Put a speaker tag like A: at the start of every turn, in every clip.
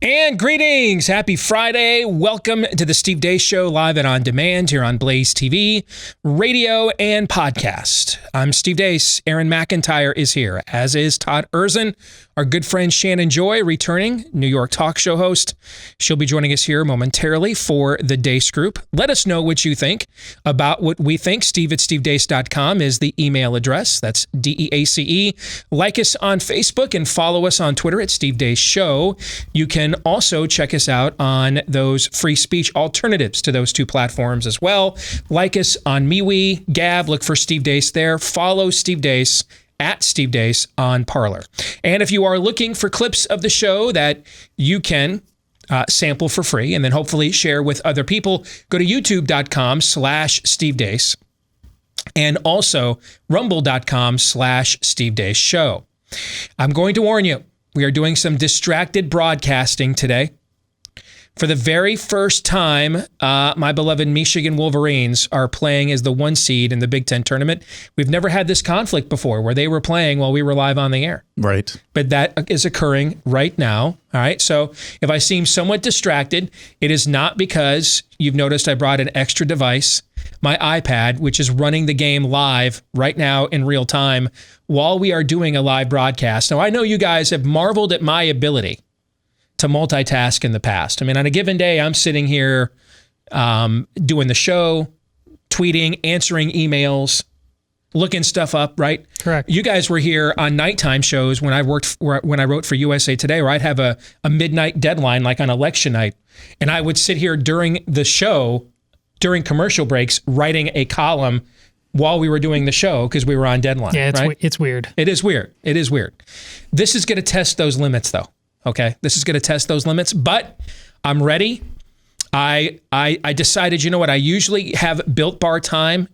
A: And greetings. Happy Friday. Welcome to the Steve Deace Show, live and on demand here on BlazeTV, radio, and podcast. I'm Steve Deace. Aaron McIntyre is here, as is Todd Erzin. Our good friend Shannon Joy, returning New York talk show host. She'll be joining us here momentarily for the Deace Group. Let us know what you think about what we think. Steve@stevedeace.com is the email address. That's DEACE. Like us on Facebook and follow us on Twitter at Steve Deace Show. You can also check us out on those free speech alternatives to those two platforms as well. Like us on MeWe, Gab, look for Steve Deace there. Follow Steve Deace at Steve Deace on Parler. And if you are looking for clips of the show that you can sample for free and then hopefully share with other people, go to youtube.com/Steve Deace and also rumble.com/Steve Deace Show. I'm going to warn you, we are doing some distracted broadcasting today. For the very first time, my beloved Michigan Wolverines are playing as the 1 seed in the Big Ten tournament. We've never had this conflict before where they were playing while we were live on the air.
B: Right.
A: But that is occurring right now. All right. So if I seem somewhat distracted, it is not because you've noticed I brought an extra device, my iPad, which is running the game live right now in real time while we are doing a live broadcast. Now, I know you guys have marveled at my ability to multitask in the past. I mean, on a given day, I'm sitting here doing the show, tweeting, answering emails, looking stuff up, right?
C: Correct.
A: You guys were here on nighttime shows when I wrote for USA Today, where I'd have a midnight deadline, like on election night, and I would sit here during the show, during commercial breaks, writing a column while we were doing the show because we were on deadline.
C: Yeah,
A: right?
C: It's weird.
A: It is weird. It is weird. This is going to test those limits, though. Okay, this is going to test those limits, but I'm ready. I decided, you know what? I usually have Built Bar time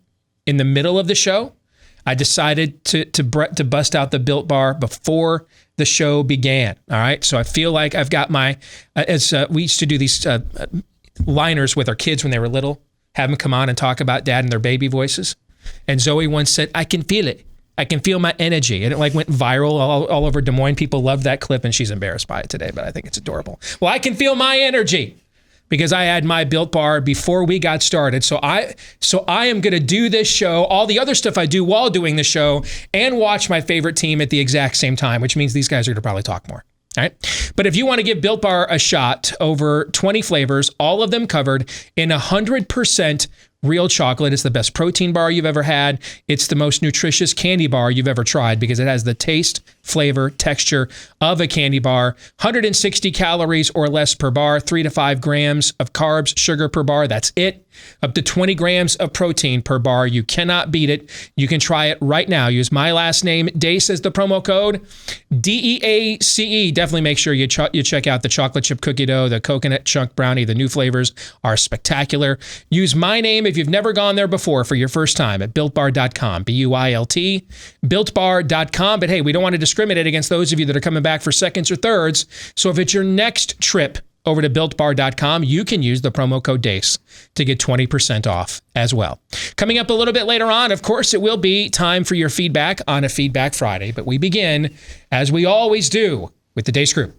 A: in the middle of the show. I decided to bust out the Built Bar before the show began. All right, so I feel like I've got my we used to do these liners with our kids when they were little, have them come on and talk about dad in their baby voices. And Zoe once said, "I can feel it. I can feel my energy." And it like went viral all over Des Moines. People loved that clip, and she's embarrassed by it today, but I think it's adorable. Well, I can feel my energy because I had my Built Bar before we got started. So I am going to do this show, all the other stuff I do while doing the show, and watch my favorite team at the exact same time, which means these guys are going to probably talk more. All right. But if you want to give Built Bar a shot, over 20 flavors, all of them covered in 100% real chocolate. It's the best protein bar you've ever had. It's the most nutritious candy bar you've ever tried because it has the taste, flavor, texture of a candy bar. 160 calories or less per bar, 3 to 5 grams of carbs, sugar per bar. That's it. Up to 20 grams of protein per bar. You cannot beat it. You can try it right now. Use my last name, Deace, as the promo code, DEACE. Definitely make sure you check out the chocolate chip cookie dough, the coconut chunk brownie. The new flavors are spectacular. Use my name if you've never gone there before for your first time at BuiltBar.com, BUILT, BuiltBar.com. But hey, we don't want to discriminate against those of you that are coming back for seconds or thirds. So if it's your next trip over to BuiltBar.com, you can use the promo code DEACE to get 20% off as well. Coming up a little bit later on, of course, it will be time for your feedback on a Feedback Friday. But we begin, as we always do, with the Deace Group.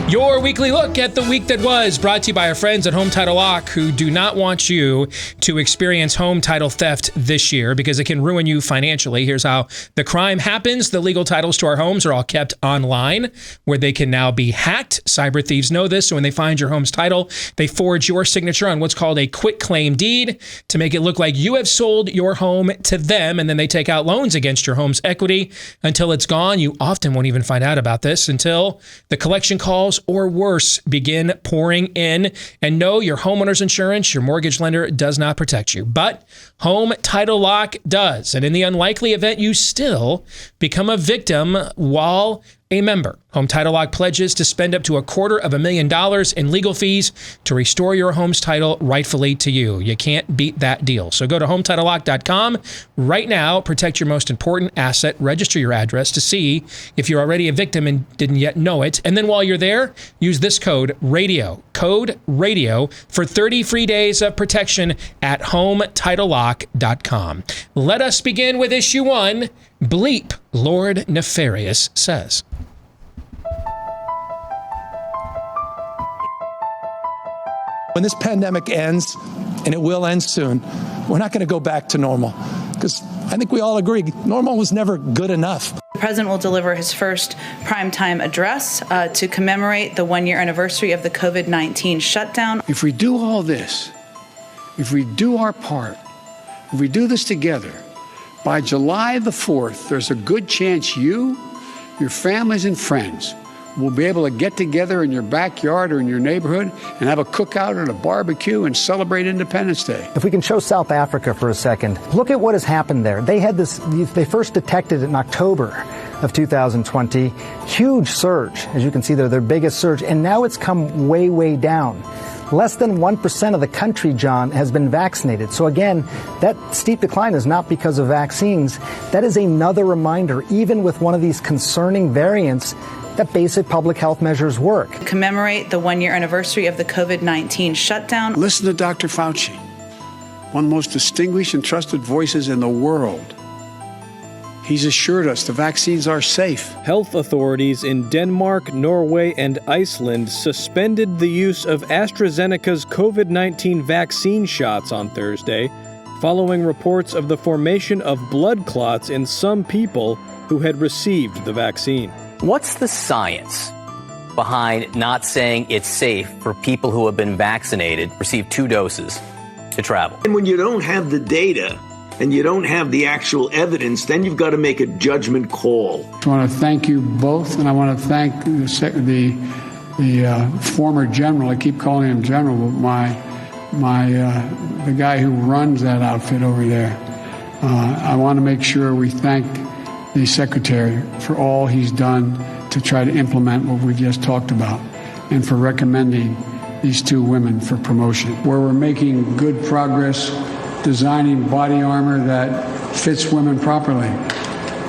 A: Your weekly look at the week that was, brought to you by our friends at Home Title Lock, who do not want you to experience home title theft this year because it can ruin you financially. Here's how the crime happens. The legal titles to our homes are all kept online, where they can now be hacked. Cyber thieves know this, so when they find your home's title, they forge your signature on what's called a quitclaim deed to make it look like you have sold your home to them, and then they take out loans against your home's equity until it's gone. You often won't even find out about this until the collection calls or worse begin pouring in. And no, your homeowner's insurance, your mortgage lender does not protect you, but Home Title Lock does. And in the unlikely event you still become a victim while a member. Home Title Lock pledges to spend up to $250,000 in legal fees to restore your home's title rightfully to you. You can't beat that deal. So go to HometitleLock.com right now. Protect your most important asset. Register your address to see if you're already a victim and didn't yet know it. And then while you're there, use this code RADIO. Code RADIO for 30 free days of protection at HometitleLock.com. Let us begin with issue 1. Bleep, Lord Nefarious says.
B: When this pandemic ends, and it will end soon, we're not going to go back to normal, because I think we all agree normal was never good enough.
C: The president will deliver his first primetime address to commemorate the one-year anniversary of the COVID-19 shutdown.
D: If we do all this, if we do our part, if we do this together, by July the 4th, there's a good chance you, your families and friends will be able to get together in your backyard or in your neighborhood and have a cookout or a barbecue and celebrate Independence Day.
E: If we can show South Africa for a second, look at what has happened there. They first detected it in October of 2020. Huge surge, as you can see there, their biggest surge, and now it's come way, way down. Less than 1% of the country, John, has been vaccinated. So again, that steep decline is not because of vaccines. That is another reminder, even with one of these concerning variants, that basic public health measures work.
C: Commemorate the one-year anniversary of the COVID-19 shutdown.
D: Listen to Dr. Fauci, one of the most distinguished and trusted voices in the world. He's assured us the vaccines are safe.
F: Health authorities in Denmark, Norway, and Iceland suspended the use of AstraZeneca's COVID-19 vaccine shots on Thursday, following reports of the formation of blood clots in some people who had received the vaccine.
G: What's the science behind not saying it's safe for people who have been vaccinated, receive 2 doses, to travel?
H: And when you don't have the data and you don't have the actual evidence, then you've got to make a judgment call.
D: I want to thank you both, and I want to thank the former general. I keep calling him general, but the guy who runs that outfit over there. I want to make sure we thank the secretary for all he's done to try to implement what we just talked about, and for recommending these 2 women for promotion. Where we're making good progress designing body armor that fits women properly,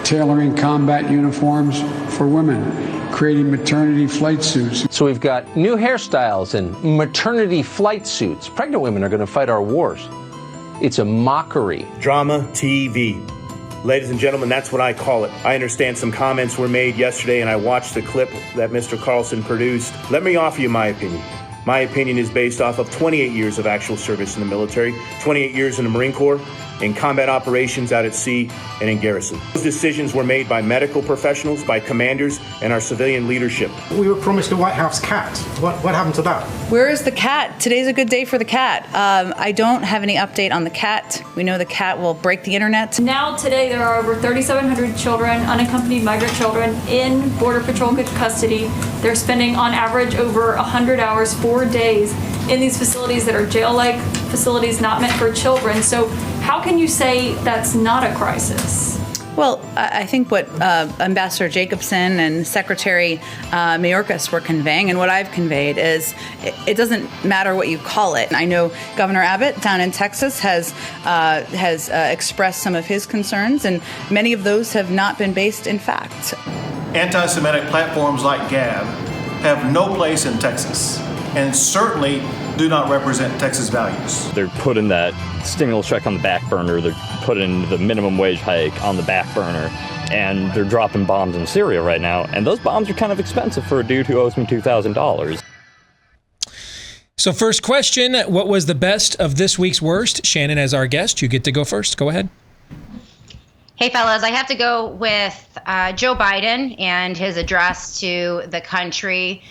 D: tailoring combat uniforms for women, creating maternity flight suits.
I: So we've got new hairstyles and maternity flight suits. Pregnant women are going to fight our wars. It's a mockery.
J: Drama TV. Ladies and gentlemen, that's what I call it. I understand some comments were made yesterday, and I watched the clip that Mr. Carlson produced. Let me offer you my opinion. My opinion is based off of 28 years of actual service in the military, 28 years in the Marine Corps, in combat operations out at sea and in garrison. Those decisions were made by medical professionals, by commanders, and our civilian leadership.
K: We were promised a White House cat. What happened to that?
C: Where is the cat? Today's a good day for the cat. I don't have any update on the cat. We know the cat will break the internet.
L: Now, today, there are over 3,700 children, unaccompanied migrant children, in Border Patrol custody. They're spending, on average, over 100 hours, 4 days, in these facilities that are jail-like facilities not meant for children. So how can you say that's not a crisis?
C: Well, I think what Ambassador Jacobson and Secretary Mayorkas were conveying, and what I've conveyed, is it doesn't matter what you call it. I know Governor Abbott down in Texas has expressed some of his concerns, and many of those have not been based in fact.
K: Anti-Semitic platforms like Gab have no place in Texas, and certainly do not represent Texas values.
M: They're putting that stimulus check on the back burner. They're putting the minimum wage hike on the back burner. And they're dropping bombs in Syria right now. And those bombs are kind of expensive for a dude who owes me $2,000.
A: So first question, what was the best of this week's worst? Shannon, as our guest, you get to go first. Go ahead.
N: Hey, fellas, I have to go with Joe Biden and his address to the country.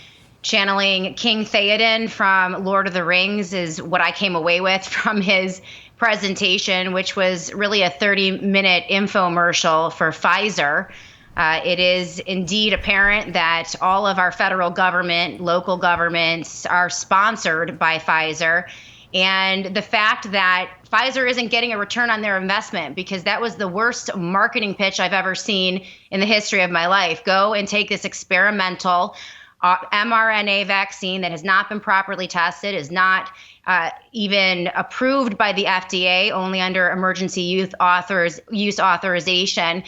N: Channeling King Theoden from Lord of the Rings is what I came away with from his presentation, which was really a 30-minute infomercial for Pfizer. It is indeed apparent that all of our federal government, local governments are sponsored by Pfizer. And the fact that Pfizer isn't getting a return on their investment because that was the worst marketing pitch I've ever seen in the history of my life. Go and take this experimental mRNA vaccine that has not been properly tested, is not even approved by the FDA, only under emergency use authorization.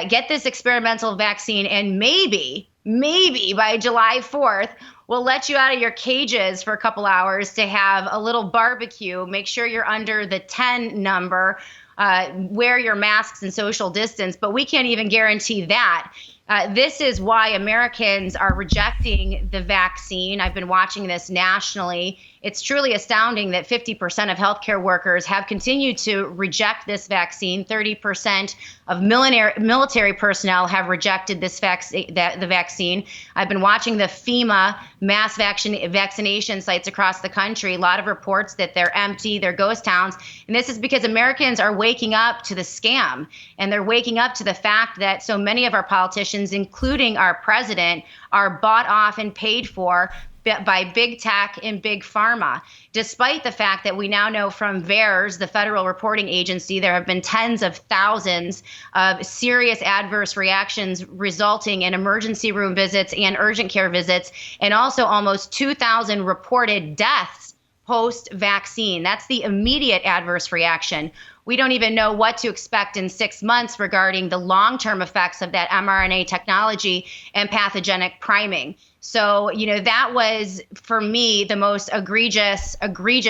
N: Get this experimental vaccine, and maybe by July 4th, we'll let you out of your cages for a couple hours to have a little barbecue. Make sure you're under the 10 number. Wear your masks and social distance, but we can't even guarantee that. This is why Americans are rejecting the vaccine. I've been watching this nationally. It's truly astounding that 50% of healthcare workers have continued to reject this vaccine. 30% of military personnel have rejected this the vaccine. I've been watching the FEMA mass vaccination sites across the country. A lot of reports that they're empty, they're ghost towns. And this is because Americans are waking up to the scam. And they're waking up to the fact that so many of our politicians, including our president, are bought off and paid for by big tech and big pharma, despite the fact that we now know from VAERS, the federal reporting agency, there have been tens of thousands of serious adverse reactions resulting in emergency room visits and urgent care visits, and also almost 2,000 reported deaths post-vaccine. That's the immediate adverse reaction. We don't even know what to expect in 6 months regarding the long-term effects of that mRNA technology and pathogenic priming. So, that was, for me, the most egregious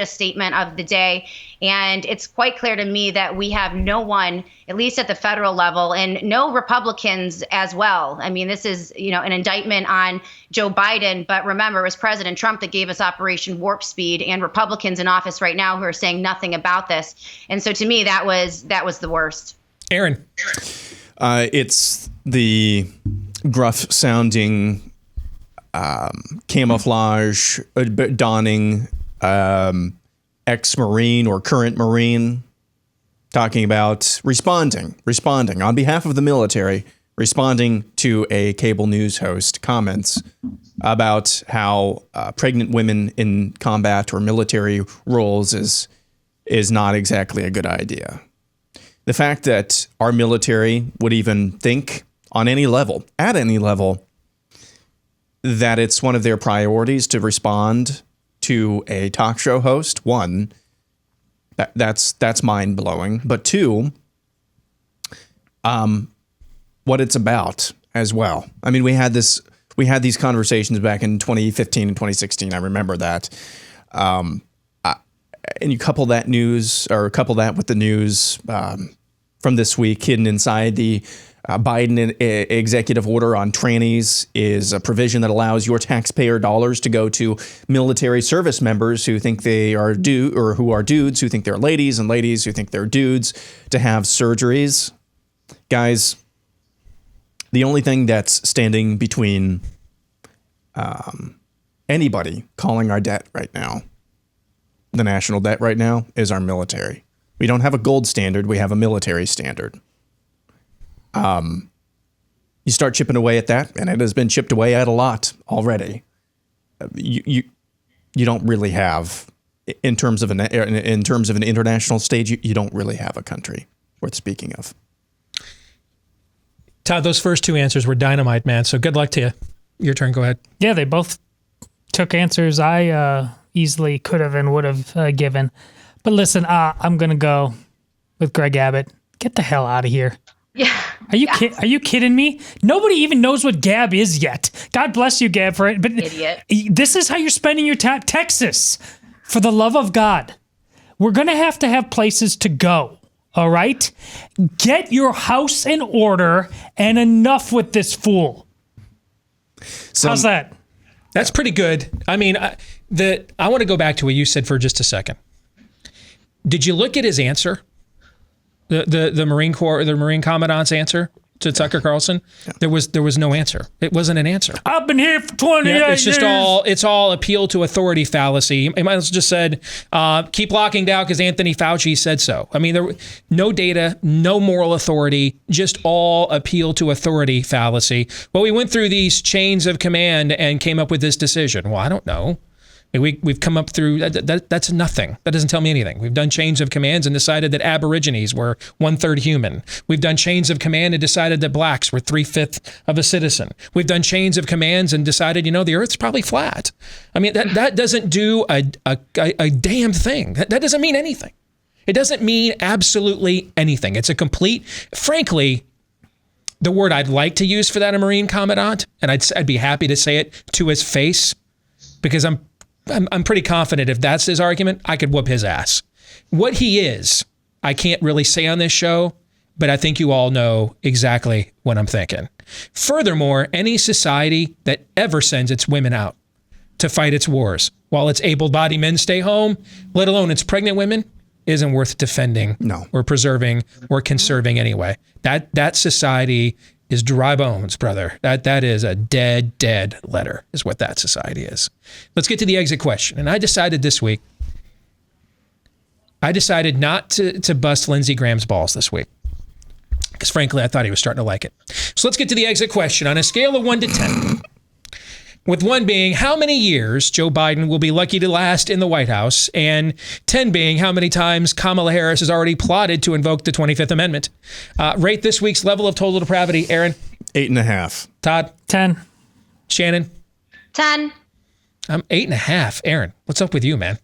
N: statement of the day. And it's quite clear to me that we have no one, at least at the federal level, and no Republicans as well. I mean, this is, an indictment on Joe Biden. But remember, it was President Trump that gave us Operation Warp Speed, and Republicans in office right now who are saying nothing about this. And so to me, that was the worst.
A: Aaron.
O: It's the gruff sounding camouflage donning ex-Marine or current Marine talking about responding on behalf of the military, responding to a cable news host comments about how pregnant women in combat or military roles is not exactly a good idea. The fact that our military would even think on any level, at any level, that it's one of their priorities to respond to a talk show host, one, that's mind-blowing. But two, what it's about as well. I mean, we had these conversations back in 2015 and 2016. I remember that. And you couple that with the news from this week hidden inside the Biden executive order on trannies is a provision that allows your taxpayer dollars to go to military service members who think they are who are dudes who think they're ladies, and ladies who think they're dudes, to have surgeries. Guys, the only thing that's standing between anybody calling our debt right now, the national debt right now, is our military. We don't have a gold standard. We have a military standard. You start chipping away at that, and it has been chipped away at a lot already. You don't really have, in terms of an international stage, you don't really have a country worth speaking of.
A: Todd, those first two answers were dynamite, man. So good luck to you. Your turn. Go ahead.
P: Yeah, they both took answers I easily could have and would have given. But listen, I'm gonna go with Greg Abbott. Get the hell out of here.
N: Yeah.
P: Are you kidding me? Nobody even knows what Gab is yet. God bless you, Gab, for it. But
N: idiot.
P: This is how you're spending your time. Texas, for the love of God, we're going to have places to go. All right? Get your house in order and enough with this fool. How's that?
A: That's pretty good. I mean, I want to go back to what you said for just a second. Did you look at his answer? The Marine Corps, the Marine Commandant's answer to Tucker Carlson? Yeah. There was no answer. It wasn't an answer.
P: I've been here for 28 years.
A: It's all appeal to authority fallacy. He might as well just said, keep locking down because Anthony Fauci said so. I mean, there no data, no moral authority, just all appeal to authority fallacy. Well, we went through these chains of command and came up with this decision. Well, I don't know. We've come up through, that's nothing. That doesn't tell me anything. We've done chains of commands and decided that Aborigines were 1/3 human. We've done chains of command and decided that blacks were 3/5 of a citizen. We've done chains of commands and decided, the earth's probably flat. I mean, that doesn't do a damn thing. That doesn't mean anything. It doesn't mean absolutely anything. It's a complete, frankly, the word I'd like to use for that, a Marine Commandant, and I'd be happy to say it to his face, because I'm pretty confident if that's his argument, I could whoop his ass. What he is, I can't really say on this show, but I think you all know exactly what I'm thinking. Furthermore, any society that ever sends its women out to fight its wars while its able-bodied men stay home, let alone its pregnant women, isn't worth defending or preserving or conserving anyway. That society is dry bones, brother. That is a dead letter, is what that society is. Let's get to the exit question. And I decided this week, not to bust Lindsey Graham's balls this week, because frankly, I thought he was starting to like it. So let's get to the exit question on a scale of 1 to 10. With 1 being how many years Joe Biden will be lucky to last in the White House, and 10 being how many times Kamala Harris has already plotted to invoke the 25th Amendment. Rate this week's level of total depravity. Aaron?
O: 8.5.
A: Todd?
P: 10.
A: Shannon?
N: 10.
A: I'm 8.5. Aaron, what's up with you, man?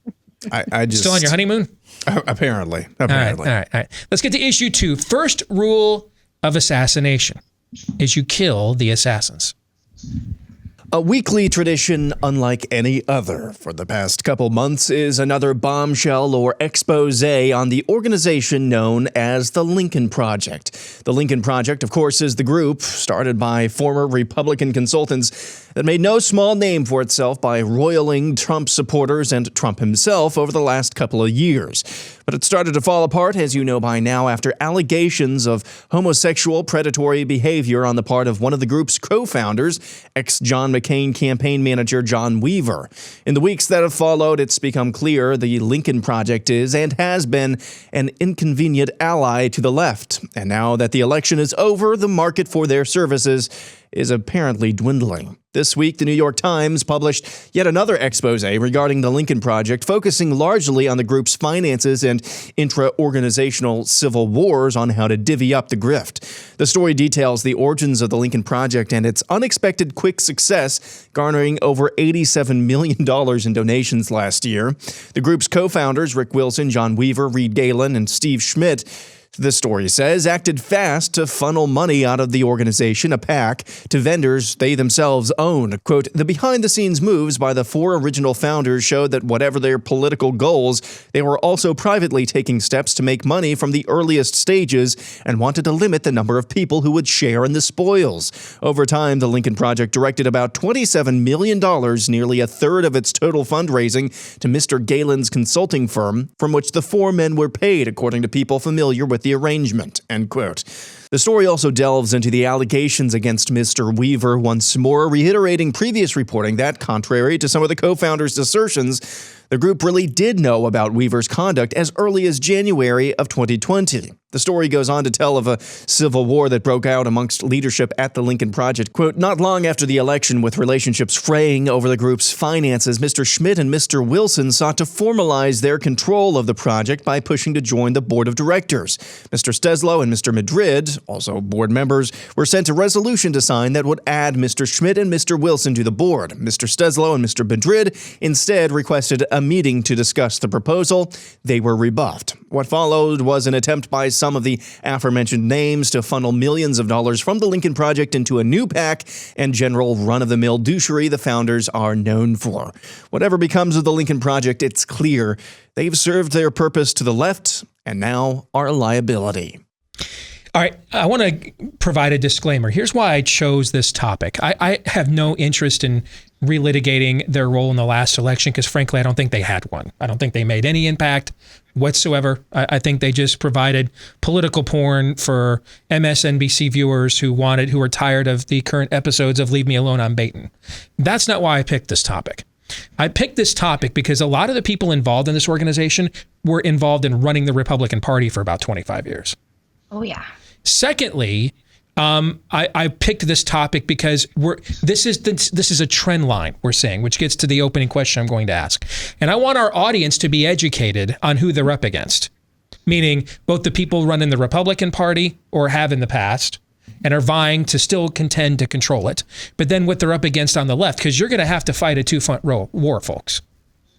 O: I just...
A: Still on your honeymoon?
O: Apparently.
A: All right. Let's get to issue 2. First rule of assassination is you kill the assassins.
O: A weekly tradition unlike any other for the past couple months is another bombshell or expose on the organization known as the Lincoln Project. The Lincoln Project, of course, is the group started by former Republican consultants that made no small name for itself by roiling Trump supporters and Trump himself over the last couple of years. But it started to fall apart, as you know by now, after allegations of homosexual predatory behavior on the part of one of the group's co-founders, ex-John McCain campaign manager John Weaver. In the weeks that have followed, it's become clear the Lincoln Project is and has been an inconvenient ally to the left. And now that the election is over, the market for their services is apparently dwindling. This week, the New York Times published yet another expose regarding the Lincoln Project, focusing largely on the group's finances and intra-organizational civil wars on how to divvy up the grift. The story details the origins of the Lincoln Project and its unexpected quick success, garnering over $87 million in donations last year. The group's co-founders, Rick Wilson, John Weaver, Reed Galen, and Steve Schmidt, the story says, acted fast to funnel money out of the organization, a PAC, to vendors they themselves own. Quote, the behind-the-scenes moves by the 4 original founders showed that whatever their political goals, they were also privately taking steps to make money from the earliest stages and wanted to limit the number of people who would share in the spoils. Over time, the Lincoln Project directed about $27 million, nearly a third of its total fundraising, to Mr. Galen's consulting firm, from which the 4 men were paid, according to people familiar with the arrangement, end quote. The story also delves into the allegations against Mr. Weaver, once more reiterating previous reporting that, contrary to some of the co-founders' assertions, the group really did know about Weaver's conduct as early as January of 2020. The story goes on to tell of a civil war that broke out amongst leadership at the Lincoln Project. Quote, not long after the election, with relationships fraying over the group's finances, Mr. Schmidt and Mr. Wilson sought to formalize their control of the project by pushing to join the board of directors. Mr. Steslow and Mr. Madrid, also board members, were sent a resolution to sign that would add Mr. Schmidt and Mr. Wilson to the board. Mr. Steslow and Mr. Madrid instead requested a meeting to discuss the proposal. They were rebuffed. What followed was an attempt by some of the aforementioned names to funnel millions of dollars from the Lincoln Project into a new PAC and general run-of-the-mill douchery the founders are known for. Whatever becomes of the Lincoln Project, it's clear they've served their purpose to the left and now are a liability.
A: All right, I want to provide a disclaimer. Here's why I chose this topic. I have no interest in relitigating their role in the last election because, frankly, I don't think they had one. I don't think they made any impact whatsoever. I think they just provided political porn for MSNBC viewers who were tired of the current episodes of Leave Me Alone, I'm Baitin'. That's not why I picked this topic. I picked this topic because a lot of the people involved in this organization were involved in running the Republican Party for about 25 years.
N: Oh, yeah.
A: Secondly, I picked this topic because this is a trend line we're seeing, which gets to the opening question I'm going to ask. And I want our audience to be educated on who they're up against, meaning both the people running the Republican Party or have in the past and are vying to still contend to control it, but then what they're up against on the left, because you're going to have to fight a two-front war, folks.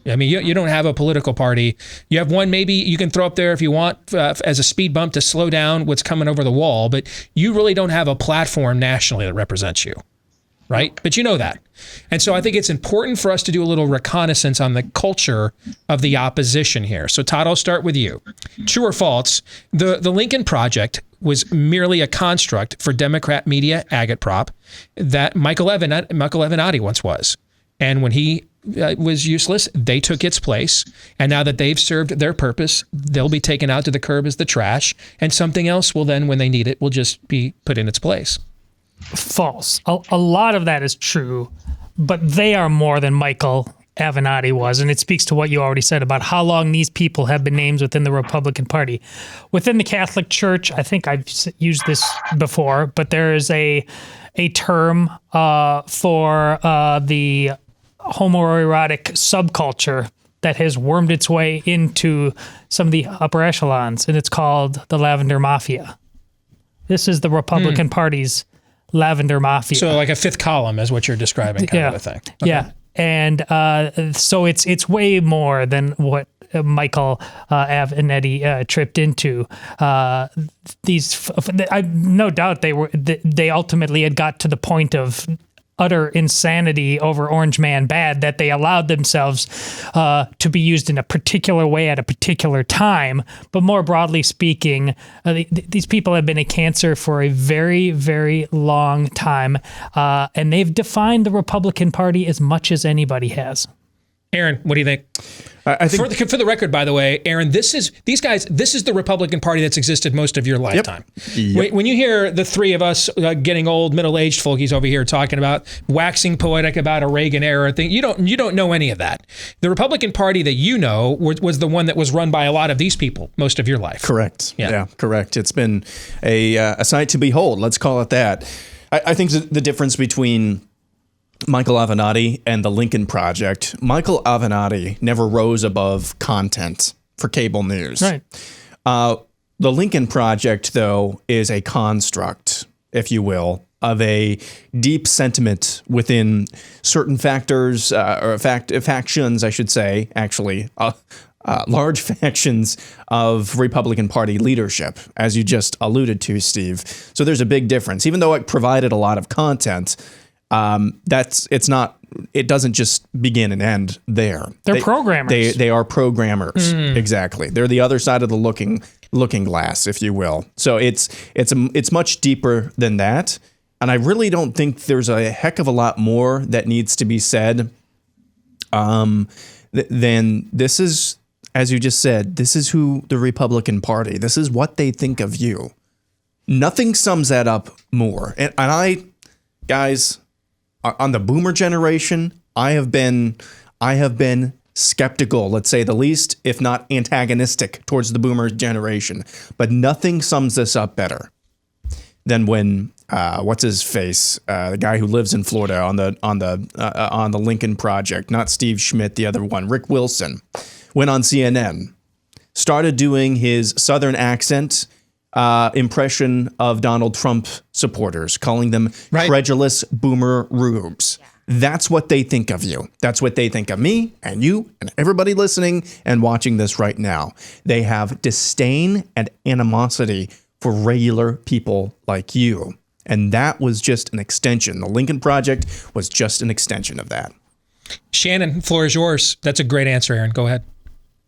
A: I mean, you don't have a political party. You have one maybe you can throw up there if you want as a speed bump to slow down what's coming over the wall, but you really don't have a platform nationally that represents you, right? But you know that. And so I think it's important for us to do a little reconnaissance on the culture of the opposition here. So Todd, I'll start with you. True or false, the Lincoln Project was merely a construct for Democrat media agitprop that Michael Avenatti once was. And when he was useless, they took its place. And now that they've served their purpose, they'll be taken out to the curb as the trash. And something else will then, when they need it, will just be put in its place.
P: False. A lot of that is true, but they are more than Michael Avenatti was. And it speaks to what you already said about how long these people have been names within the Republican Party. Within the Catholic Church, I think I've used this before, but there is a term for the homoerotic subculture that has wormed its way into some of the upper echelons, and it's called the Lavender Mafia. This is the Republican Party's Lavender Mafia.
A: So like a fifth column is what you're describing, kind of a thing. Okay.
P: Yeah, and so it's way more than what Michael Avenatti tripped into. No doubt they ultimately had got to the point of utter insanity over Orange Man Bad that they allowed themselves to be used in a particular way at a particular time. But more broadly speaking, these people have been a cancer for a very, very long time. And they've defined the Republican Party as much as anybody has.
A: Aaron, what do you think?
O: I think
A: for the record, by the way, Aaron, this is the Republican Party that's existed most of your lifetime.
O: Yep.
A: When you hear the three of us getting old, middle-aged folkies over here talking about waxing poetic about a Reagan era thing, you don't know any of that. The Republican Party that you know was the one that was run by a lot of these people most of your life.
O: Correct. Yeah, correct. It's been a sight to behold. Let's call it that. I think the difference between Michael Avenatti and the Lincoln Project, Michael Avenatti never rose above content for cable news.
P: Right.
O: The Lincoln Project, though, is a construct, if you will, of a deep sentiment within certain factors, or factions, I should say, actually, large factions of Republican Party leadership, as you just alluded to, Steve. So there's a big difference. Even though it provided a lot of content, it doesn't just begin and end there.
P: They're programmers.
O: They are programmers. Exactly. They're the other side of the looking glass, if you will. So it's much deeper than that. And I really don't think there's a heck of a lot more that needs to be said. Then this is, as you just said, this is who the Republican Party, this is what they think of you. Nothing sums that up more. And guys, on the boomer generation, I have been skeptical, let's say the least, if not antagonistic towards the boomer generation. But nothing sums this up better than when what's his face, the guy who lives in Florida on the Lincoln Project, not Steve Schmidt, the other one, Rick Wilson, went on CNN, started doing his Southern accent impression of Donald Trump supporters, calling them credulous boomer rubes. Yeah. That's what they think of you. That's what they think of me and you and everybody listening and watching this right now. They have disdain and animosity for regular people like you. And that was just an extension. The Lincoln Project was just an extension of that.
A: Shannon, floor is yours. That's a great answer, Aaron. Go ahead.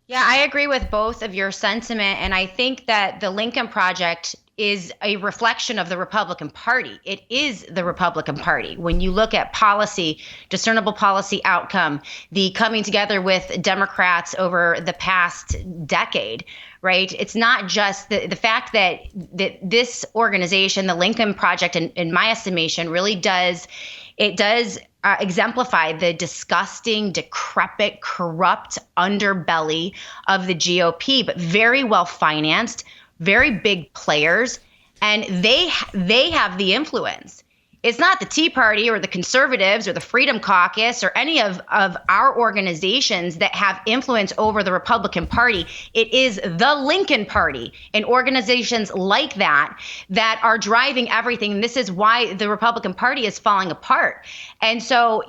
N: Yeah, I agree with both of your sentiment. And I think that the Lincoln Project is a reflection of the Republican Party. It is the Republican Party. When you look at policy, discernible policy outcome, the coming together with Democrats over the past decade, right? It's not just the fact that this organization, the Lincoln Project, in my estimation, really does exemplify the disgusting, decrepit, corrupt underbelly of the GOP, but very well financed, very big players. and they have the influence. It's not the Tea Party or the Conservatives or the Freedom Caucus or any of our organizations that have influence over the Republican Party. It is the Lincoln Party and organizations like that are driving everything. And this is why the Republican Party is falling apart. And so,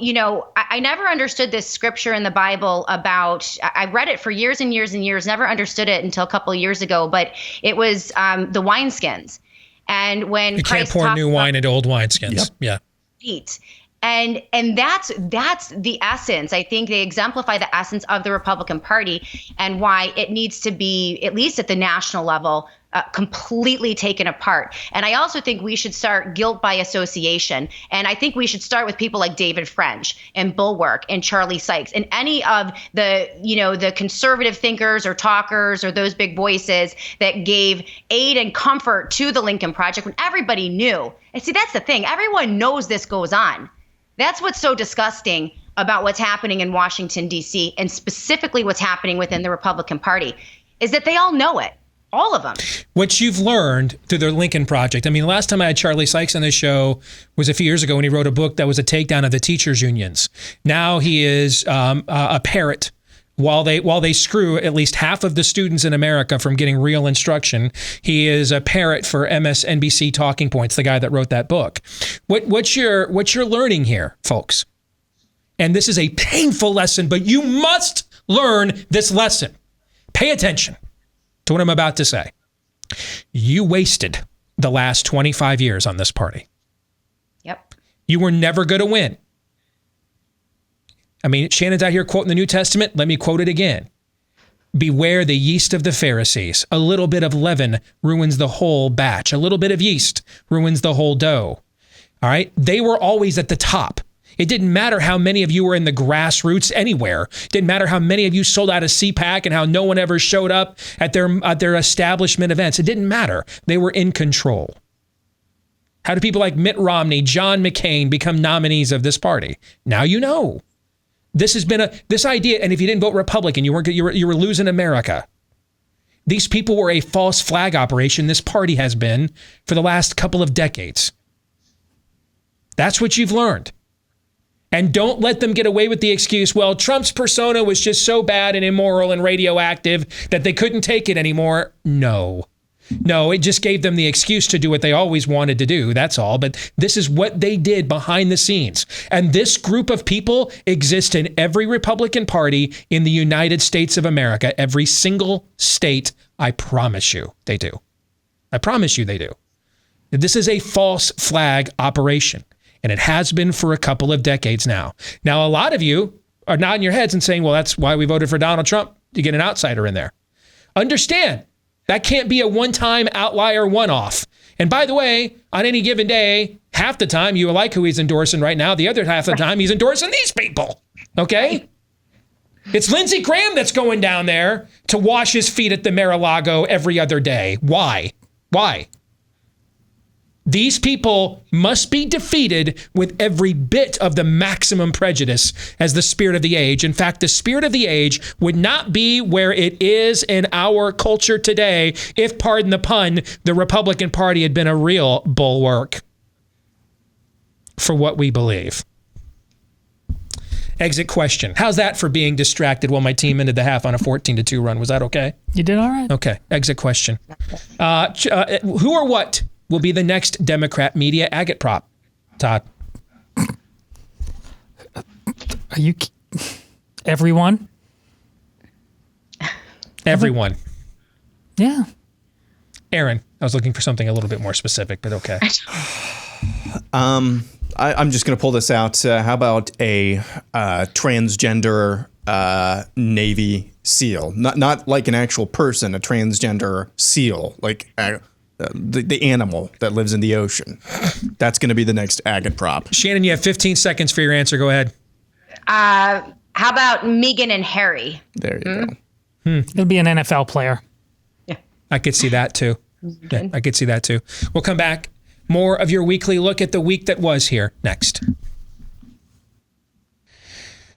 N: I never understood this scripture in the Bible about, I read it for years and years and years, never understood it until a couple of years ago, but it was the wineskins. And when
A: you
N: Christ
A: can't pour new wine into old wineskins. Yep.
N: Yeah. And that's the essence. I think they exemplify the essence of the Republican Party and why it needs to be, at least at the national level, completely taken apart. And I also think we should start guilt by association. And I think we should start with people like David French and Bulwark and Charlie Sykes and any of the conservative thinkers or talkers or those big voices that gave aid and comfort to the Lincoln Project when everybody knew. And see, that's the thing. Everyone knows this goes on. That's what's so disgusting about what's happening in Washington, D.C., and specifically what's happening within the Republican Party, is that they all know it. All of them.
A: What you've learned through the Lincoln Project. I mean, the last time I had Charlie Sykes on this show was a few years ago when he wrote a book that was a takedown of the teachers' unions. Now he is a parrot. While they screw at least half of the students in America from getting real instruction, he is a parrot for MSNBC Talking Points, the guy that wrote that book. What you're learning here, folks, and this is a painful lesson, but you must learn this lesson. Pay attention to what I'm about to say. You wasted the last 25 years on this party.
N: Yep.
A: You were never going to win. I mean, Shannon's out here quoting the New Testament. Let me quote it again. Beware the yeast of the Pharisees. A little bit of leaven ruins the whole batch. A little bit of yeast ruins the whole dough. All right? They were always at the top. It didn't matter how many of you were in the grassroots anywhere. It didn't matter how many of you sold out of CPAC and how no one ever showed up at their establishment events. It didn't matter. They were in control. How do people like Mitt Romney, John McCain become nominees of this party? Now you know. This has been this idea, and if you didn't vote Republican, you were losing America. These people were a false flag operation. This party has been for the last couple of decades. That's what you've learned. And don't let them get away with the excuse, well, Trump's persona was just so bad and immoral and radioactive that they couldn't take it anymore. No, it just gave them the excuse to do what they always wanted to do. That's all. But this is what they did behind the scenes. And this group of people exists in every Republican Party in the United States of America, every single state. I promise you they do. I promise you they do. This is a false flag operation. And it has been for a couple of decades now. Now, a lot of you are nodding your heads and saying, well, that's why we voted for Donald Trump, to get an outsider in there. Understand, that can't be a one-time outlier one-off. And by the way, on any given day, half the time you like who he's endorsing right now. The other half of the time he's endorsing these people. Okay? It's Lindsey Graham that's going down there to wash his feet at the Mar-a-Lago every other day. Why? These people must be defeated with every bit of the maximum prejudice as the spirit of the age. In fact, the spirit of the age would not be where it is in our culture today if, pardon the pun, the Republican Party had been a real bulwark for what we believe. Exit question. How's that for being distracted while my team ended the half on a 14-2 run? Was that okay?
P: You did all right.
A: Okay. Exit question. Who or what will be the next Democrat media agate prop? Todd.
P: Are you... Everyone?
A: Everyone.
P: Yeah.
A: Aaron, I was looking for something a little bit more specific, but okay.
O: I'm just going to pull this out. How about a transgender Navy SEAL? Not like an actual person, a transgender SEAL, like the animal that lives in the ocean. That's going to be the next agate prop.
A: Shannon, you have 15 seconds for your answer. Go ahead.
N: How about Meghan and Harry?
O: There you go.
P: It'll be an NFL player.
N: Yeah.
A: I could see that too. Yeah, I could see that too. We'll come back. More of your weekly look at the week that was here next.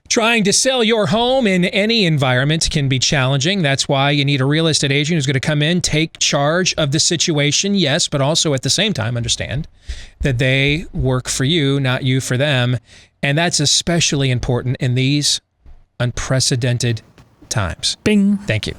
A: Trying to sell your home in any environment can be challenging. That's why you need a real estate agent who's going to come in, take charge of the situation, yes, but also at the same time understand that they work for you, not you for them. And that's especially important in these unprecedented times.
P: Bing.
A: Thank you.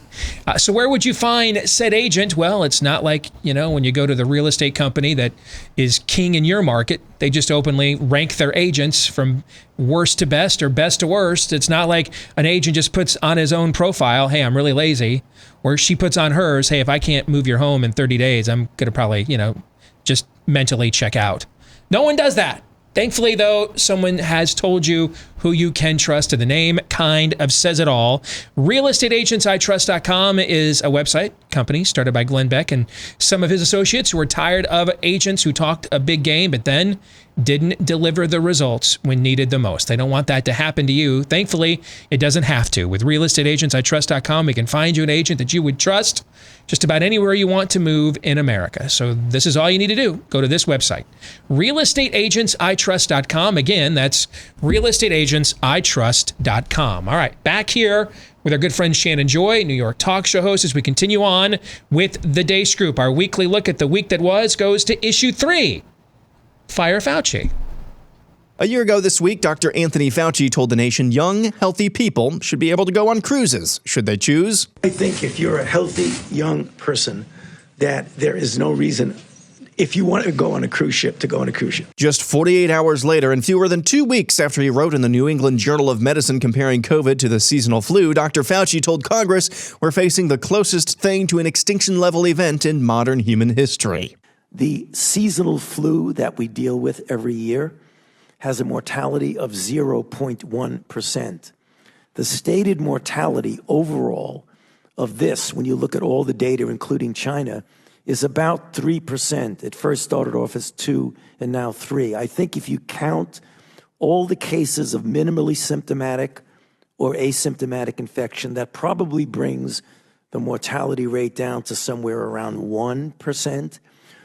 A: So where would you find said agent? Well, it's not like, when you go to the real estate company that is king in your market, they just openly rank their agents from worst to best or best to worst. It's not like an agent just puts on his own profile, hey, I'm really lazy, or she puts on hers, hey, if I can't move your home in 30 days, I'm going to probably, just mentally check out. No one does that. Thankfully, though, someone has told you who you can trust, and the name kind of says it all. RealestateAgentsITrust.com is a website company started by Glenn Beck and some of his associates who were tired of agents who talked a big game but then didn't deliver the results when needed the most. They don't want that to happen to you. Thankfully, it doesn't have to. With RealestateAgentsITrust.com, we can find you an agent that you would trust just about anywhere you want to move in America. So this is all you need to do. Go to this website, RealestateAgentsITrust.com. Again, that's RealestateAgentsITrust.com. All right, back here with our good friend Shannon Joy, New York talk show host, as we continue on with the Deace Group. Our weekly look at the week that was goes to issue 3. Fire Fauci.
O: A year ago this week, Dr. Anthony Fauci told the nation young, healthy people should be able to go on cruises, should they choose.
Q: I think if you're a healthy, young person, that there is no reason, if you want to go on a cruise ship, to go on a cruise ship.
O: Just 48 hours later, and fewer than 2 weeks after he wrote in the New England Journal of Medicine comparing COVID to the seasonal flu, Dr. Fauci told Congress we're facing the closest thing to an extinction-level event in modern human history.
Q: The seasonal flu that we deal with every year has a mortality of 0.1%. The stated mortality overall of this, when you look at all the data, including China, is about 3%. It first started off as 2 and now 3. I think if you count all the cases of minimally symptomatic or asymptomatic infection, that probably brings the mortality rate down to somewhere around 1%,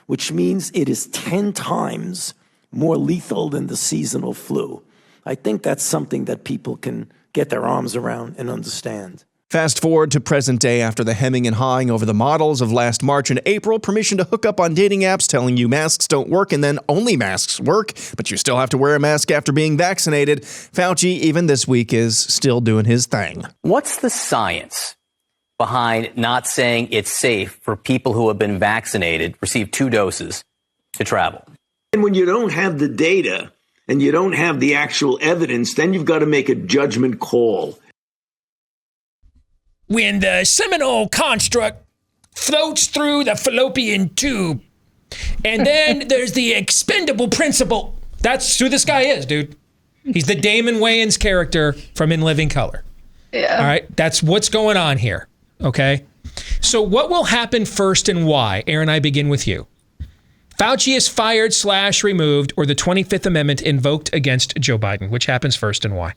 Q: which means it is 10 times more lethal than the seasonal flu. I think that's something that people can get their arms around and understand.
O: Fast forward to present day after the hemming and hawing over the models of last March and April, permission to hook up on dating apps telling you masks don't work and then only masks work, but you still have to wear a mask after being vaccinated. Fauci, even this week, is still doing his thing.
G: What's the science behind not saying it's safe for people who have been vaccinated, receive 2 doses, to travel?
H: And when you don't have the data and you don't have the actual evidence, then you've got to make a judgment call.
A: When the seminal construct floats through the fallopian tube, and then there's the expendable principle. That's who this guy is, dude. He's the Damon Wayans character from In Living Color. Yeah. All right, that's what's going on here, okay? So what will happen first and why? Aaron, I begin with you. Fauci is fired / removed, or the 25th Amendment invoked against Joe Biden. Which happens first and why?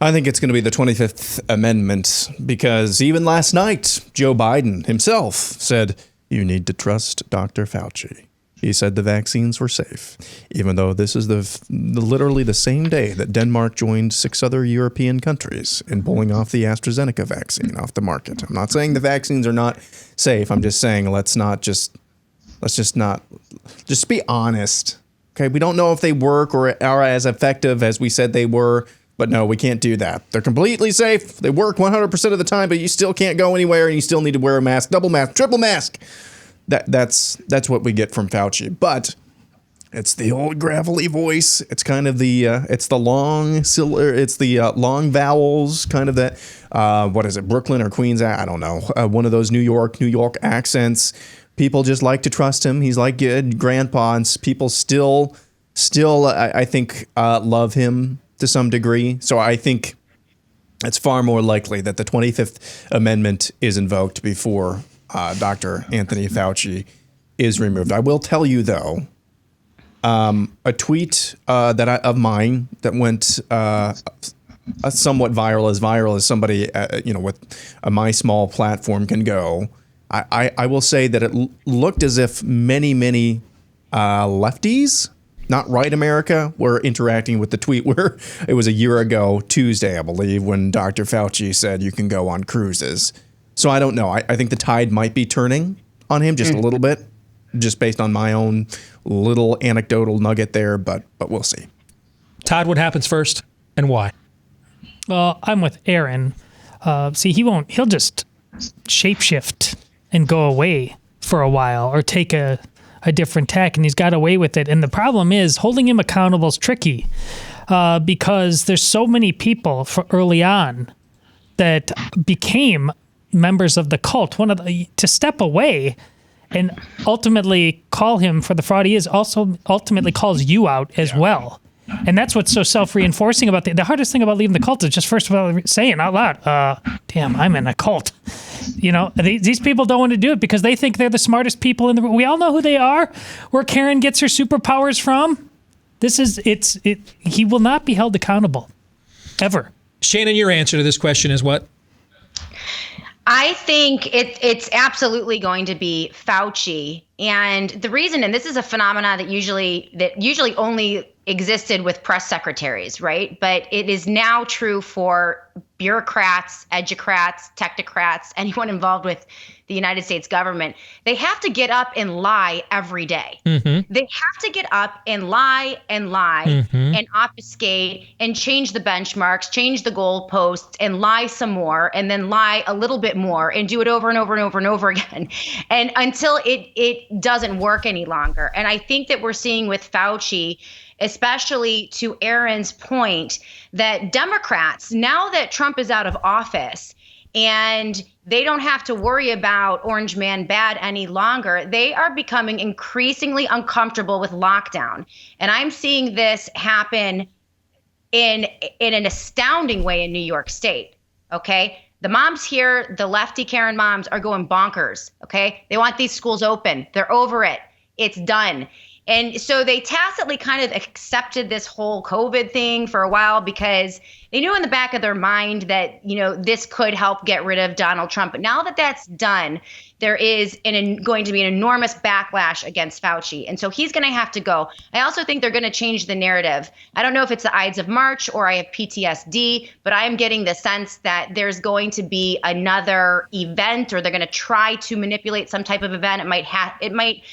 O: I think it's going to be the 25th Amendment, because even last night, Joe Biden himself said, you need to trust Dr. Fauci. He said the vaccines were safe, even though this is literally the same day that Denmark joined 6 other European countries in pulling off the AstraZeneca vaccine off the market. I'm not saying the vaccines are not safe. I'm just saying let's just be honest. Okay, we don't know if they work or are as effective as we said they were. But no, we can't do that. They're completely safe. They work 100% of the time, but you still can't go anywhere, and you still need to wear a mask, double mask, triple mask. That's what we get from Fauci. But it's the old gravelly voice. It's kind of the long vowels, kind of that. What is it, Brooklyn or Queens? I don't know. One of those New York accents. People just like to trust him. He's like good grandpa, and people still, I think, love him to some degree. So I think it's far more likely that the 25th Amendment is invoked before Dr. Anthony Fauci is removed. I will tell you, though, a tweet of mine that went somewhat viral as somebody with my small platform can go. I will say that it looked as if many lefties not Right America, were interacting with the tweet where it was a year ago, Tuesday, I believe, when Dr. Fauci said you can go on cruises. So I don't know. I think the tide might be turning on him just a little bit, just based on my own little anecdotal nugget there, but we'll see.
A: Todd, what happens first and why?
P: Well, I'm with Aaron. See, he'll just shapeshift and go away for a while or take a different tack, and he's got away with it. And the problem is holding him accountable is tricky because there's so many people early on that became members of the cult. To step away and ultimately call him for the fraud he is also ultimately calls you out as well. And that's what's so self-reinforcing about the hardest thing about leaving the cult is just first of all saying out loud, damn, I'm in a cult. You know, these people don't want to do it because they think they're the smartest people in the world. We all know who they are, where Karen gets her superpowers from. He will not be held accountable, ever.
A: Shannon, your answer to this question is what?
N: I think it's absolutely going to be Fauci. And the reason, and this is a phenomena that usually only existed with press secretaries, right? But it is now true for bureaucrats, educrats, technocrats, anyone involved with the United States government. They have to get up and lie every day. Mm-hmm. They have to get up and lie mm-hmm. and obfuscate and change the benchmarks, change the goalposts, and lie some more, and then lie a little bit more and do it over and over and over and over again. And until it doesn't work any longer. And I think that we're seeing with Fauci, especially to Aaron's point, that Democrats, now that Trump is out of office and they don't have to worry about Orange Man bad any longer, they are becoming increasingly uncomfortable with lockdown. And I'm seeing this happen in an astounding way in New York State, okay? The moms here, the lefty Karen moms, are going bonkers, okay? They want these schools open. They're over it. It's done. And so they tacitly kind of accepted this whole COVID thing for a while because they knew in the back of their mind that, you know, this could help get rid of Donald Trump. But now that that's done, there is going to be an enormous backlash against Fauci. And so he's going to have to go. I also think they're going to change the narrative. I don't know if it's the Ides of March or I have PTSD, but I am getting the sense that there's going to be another event, or they're going to try to manipulate some type of event. It might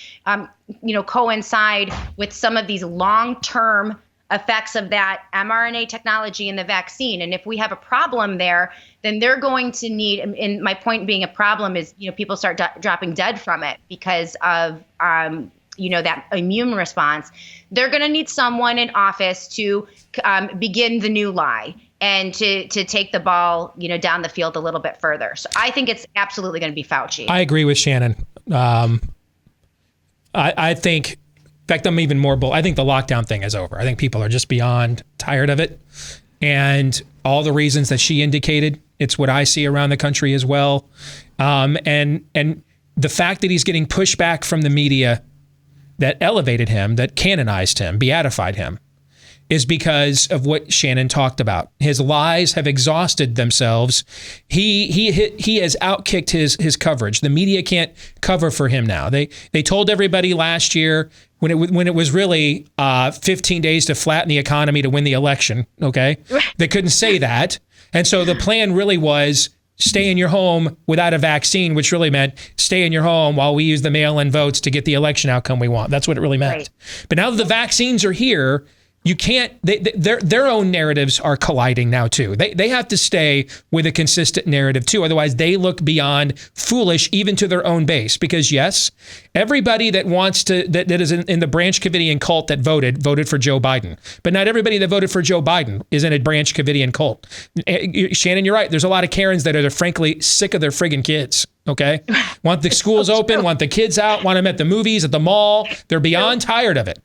N: coincide with some of these long-term effects of that mRNA technology and the vaccine. And if we have a problem there, then they're going to need, and my point being a problem is, people start dropping dead from it because of, that immune response. They're going to need someone in office to begin the new lie and to take the ball, down the field a little bit further. So I think it's absolutely going to be Fauci.
A: I agree with Shannon. I think, in fact, I'm even more bold. I think the lockdown thing is over. I think people are just beyond tired of it. And all the reasons that she indicated, it's what I see around the country as well. And the fact that he's getting pushback from the media that elevated him, that canonized him, beatified him, is because of what Shannon talked about. His lies have exhausted themselves. He has outkicked his coverage. The media can't cover for him now. They told everybody last year when it was really 15 days to flatten the economy to win the election. Okay, they couldn't say that, and so the plan really was stay in your home without a vaccine, which really meant stay in your home while we use the mail-in votes to get the election outcome we want. That's what it really meant. Right. But now that the vaccines are here, you can't, their own narratives are colliding now too. They have to stay with a consistent narrative too. Otherwise they look beyond foolish even to their own base. Because yes, everybody that wants to, that is in the Branch Covidian cult that voted for Joe Biden. But not everybody that voted for Joe Biden is in a Branch Covidian cult. Shannon, you're right. There's a lot of Karens that are frankly sick of their friggin' kids. Okay. Want the schools open, want the kids out, want them at the movies, at the mall. They're beyond tired of it.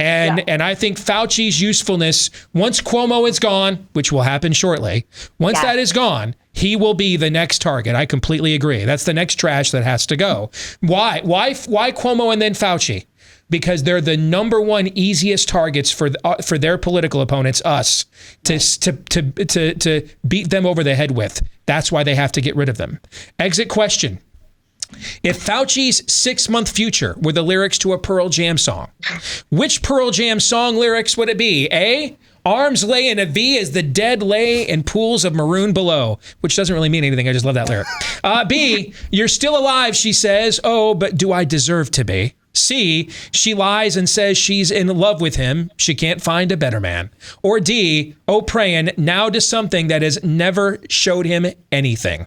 A: And I think Fauci's usefulness, once Cuomo is gone, which will happen shortly, once that is gone, he will be the next target. I completely agree. That's the next trash that has to go. Why Cuomo and then Fauci? Because they're the number one easiest targets for their political opponents, us, to beat them over the head with. That's why they have to get rid of them. Exit question. If Fauci's 6-month future were the lyrics to a Pearl Jam song, which Pearl Jam song lyrics would it be? A, arms lay in a V as the dead lay in pools of maroon below, which doesn't really mean anything. I just love that lyric. B, you're still alive, she says. Oh, but do I deserve to be? C, she lies and says she's in love with him. She can't find a better man. Or D, oh, praying now to something that has never showed him anything.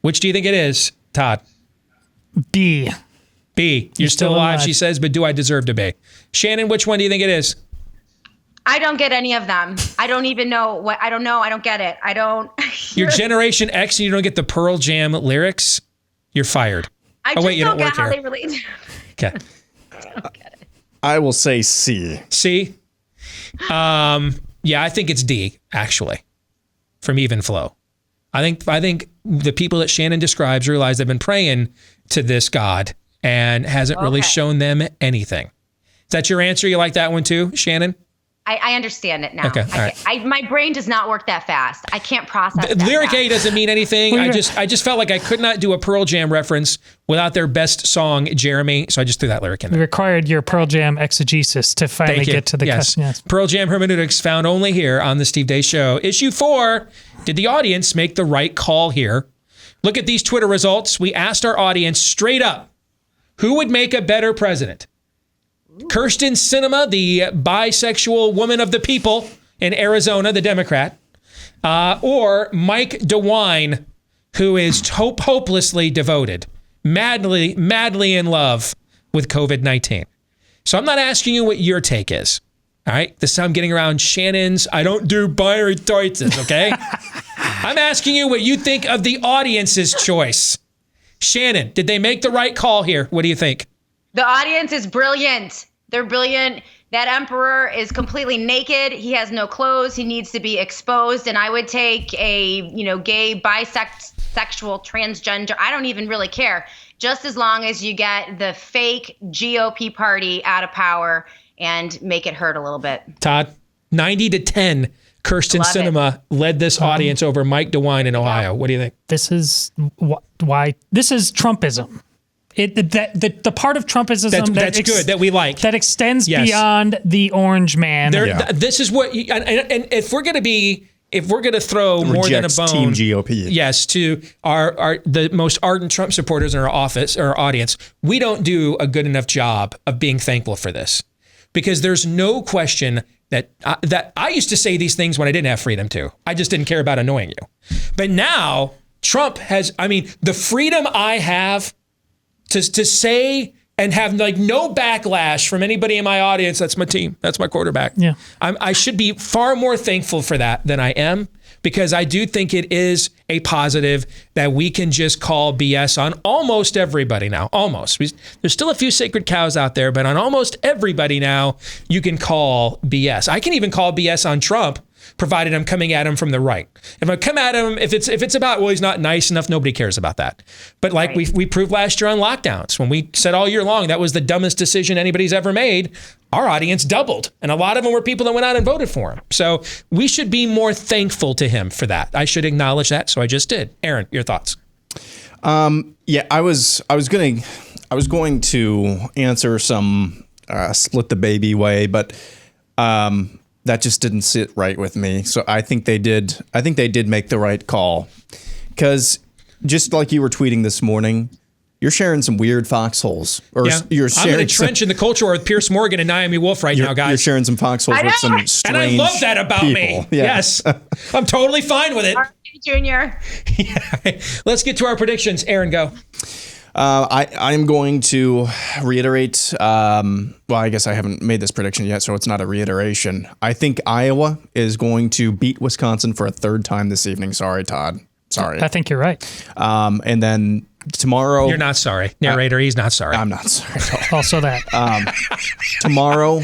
A: Which do you think it is, Todd?
P: B.
A: You're still alive, she says, but do I deserve to be? Shannon, which one do you think it is?
N: I don't get any of them. I don't even know what. I don't know. I don't get it. I don't.
A: You're Generation X and you don't get the Pearl Jam lyrics? You're fired.
N: I just don't get how they relate.
A: Okay.
N: I don't get it.
O: I will say C.
A: C? Yeah, I think it's D, actually, from Even Flow. I think the people that Shannon describes realize they've been praying to this God and hasn't really shown them anything. Is that your answer? You like that one too, Shannon?
N: I understand it now.
A: Okay, all right.
N: My brain does not work that fast. I can't process that
A: Lyric
N: fast.
A: A doesn't mean anything. I just felt like I could not do a Pearl Jam reference without their best song, Jeremy. So I just threw that lyric in
P: We
A: there.
P: required your Pearl Jam exegesis to finally get to the question. Yes.
A: Pearl Jam hermeneutics found only here on the Steve Deace Show. Issue 4, did the audience make the right call here? Look at these Twitter results. We asked our audience straight up, who would make a better president? Kirsten Sinema, the bisexual woman of the people in Arizona, the Democrat, or Mike DeWine, who is hopelessly devoted, madly in love with COVID-19. So I'm not asking you what your take is. All right. This is how I'm getting around Shannon's I don't do binary choices, okay? I'm asking you what you think of the audience's choice. Shannon, did they make the right call here? What do you think?
N: The audience is brilliant. They're brilliant. That emperor is completely naked. He has no clothes. He needs to be exposed. And I would take a, gay, bisexual, transgender. I don't even really care. Just as long as you get the fake GOP party out of power and make it hurt a little bit.
A: Todd, 90-10, Kirsten Sinema led this audience over Mike DeWine in Ohio. What do you think?
P: This is why. This is Trumpism. The part of Trumpism
A: that's good that we like
P: that extends beyond the orange man.
A: This is what, and if we're gonna throw more than a bone,
O: Team GOP.
A: Yes, to the most ardent Trump supporters in our audience, we don't do a good enough job of being thankful for this, because there's no question that I used to say these things when I didn't have freedom to. I just didn't care about annoying you, but now Trump has. I mean, the freedom I have to say and have no backlash from anybody in my audience. That's my team. That's my quarterback.
P: Yeah.
A: I should be far more thankful for that than I am, because I do think it is a positive that we can just call BS on almost everybody now. Almost. There's still a few sacred cows out there, but on almost everybody now, you can call BS. I can even call BS on Trump, provided I'm coming at him from the right. If I come at him, if it's about, well, he's not nice enough, nobody cares about that. But we proved last year on lockdowns, when we said all year long that was the dumbest decision anybody's ever made, our audience doubled. And a lot of them were people that went out and voted for him. So we should be more thankful to him for that. I should acknowledge that. So I just did. Aaron, your thoughts?
O: Yeah, I was going to answer some split the baby way, but that just didn't sit right with me. So I think they did make the right call, because just like you were tweeting this morning, you're sharing some weird foxholes. You're sharing
A: I'm in a trench in the culture war with Pierce Morgan and Naomi Wolf right now, guys.
O: You're sharing some foxholes with some strange
A: and I love that about
O: people.
A: me.
O: Yeah.
A: Yes, I'm totally fine with it.
N: Junior.
A: Yeah. Let's get to our predictions. Aaron, go.
O: I'm going to reiterate. Well, I guess I haven't made this prediction yet, so it's not a reiteration. I think Iowa is going to beat Wisconsin for a third time this evening. Sorry, Todd. Sorry.
P: I think you're right.
O: And then tomorrow.
A: You're not sorry. Narrator, he's not sorry.
O: I'm not sorry at all.
P: Also that.
O: Tomorrow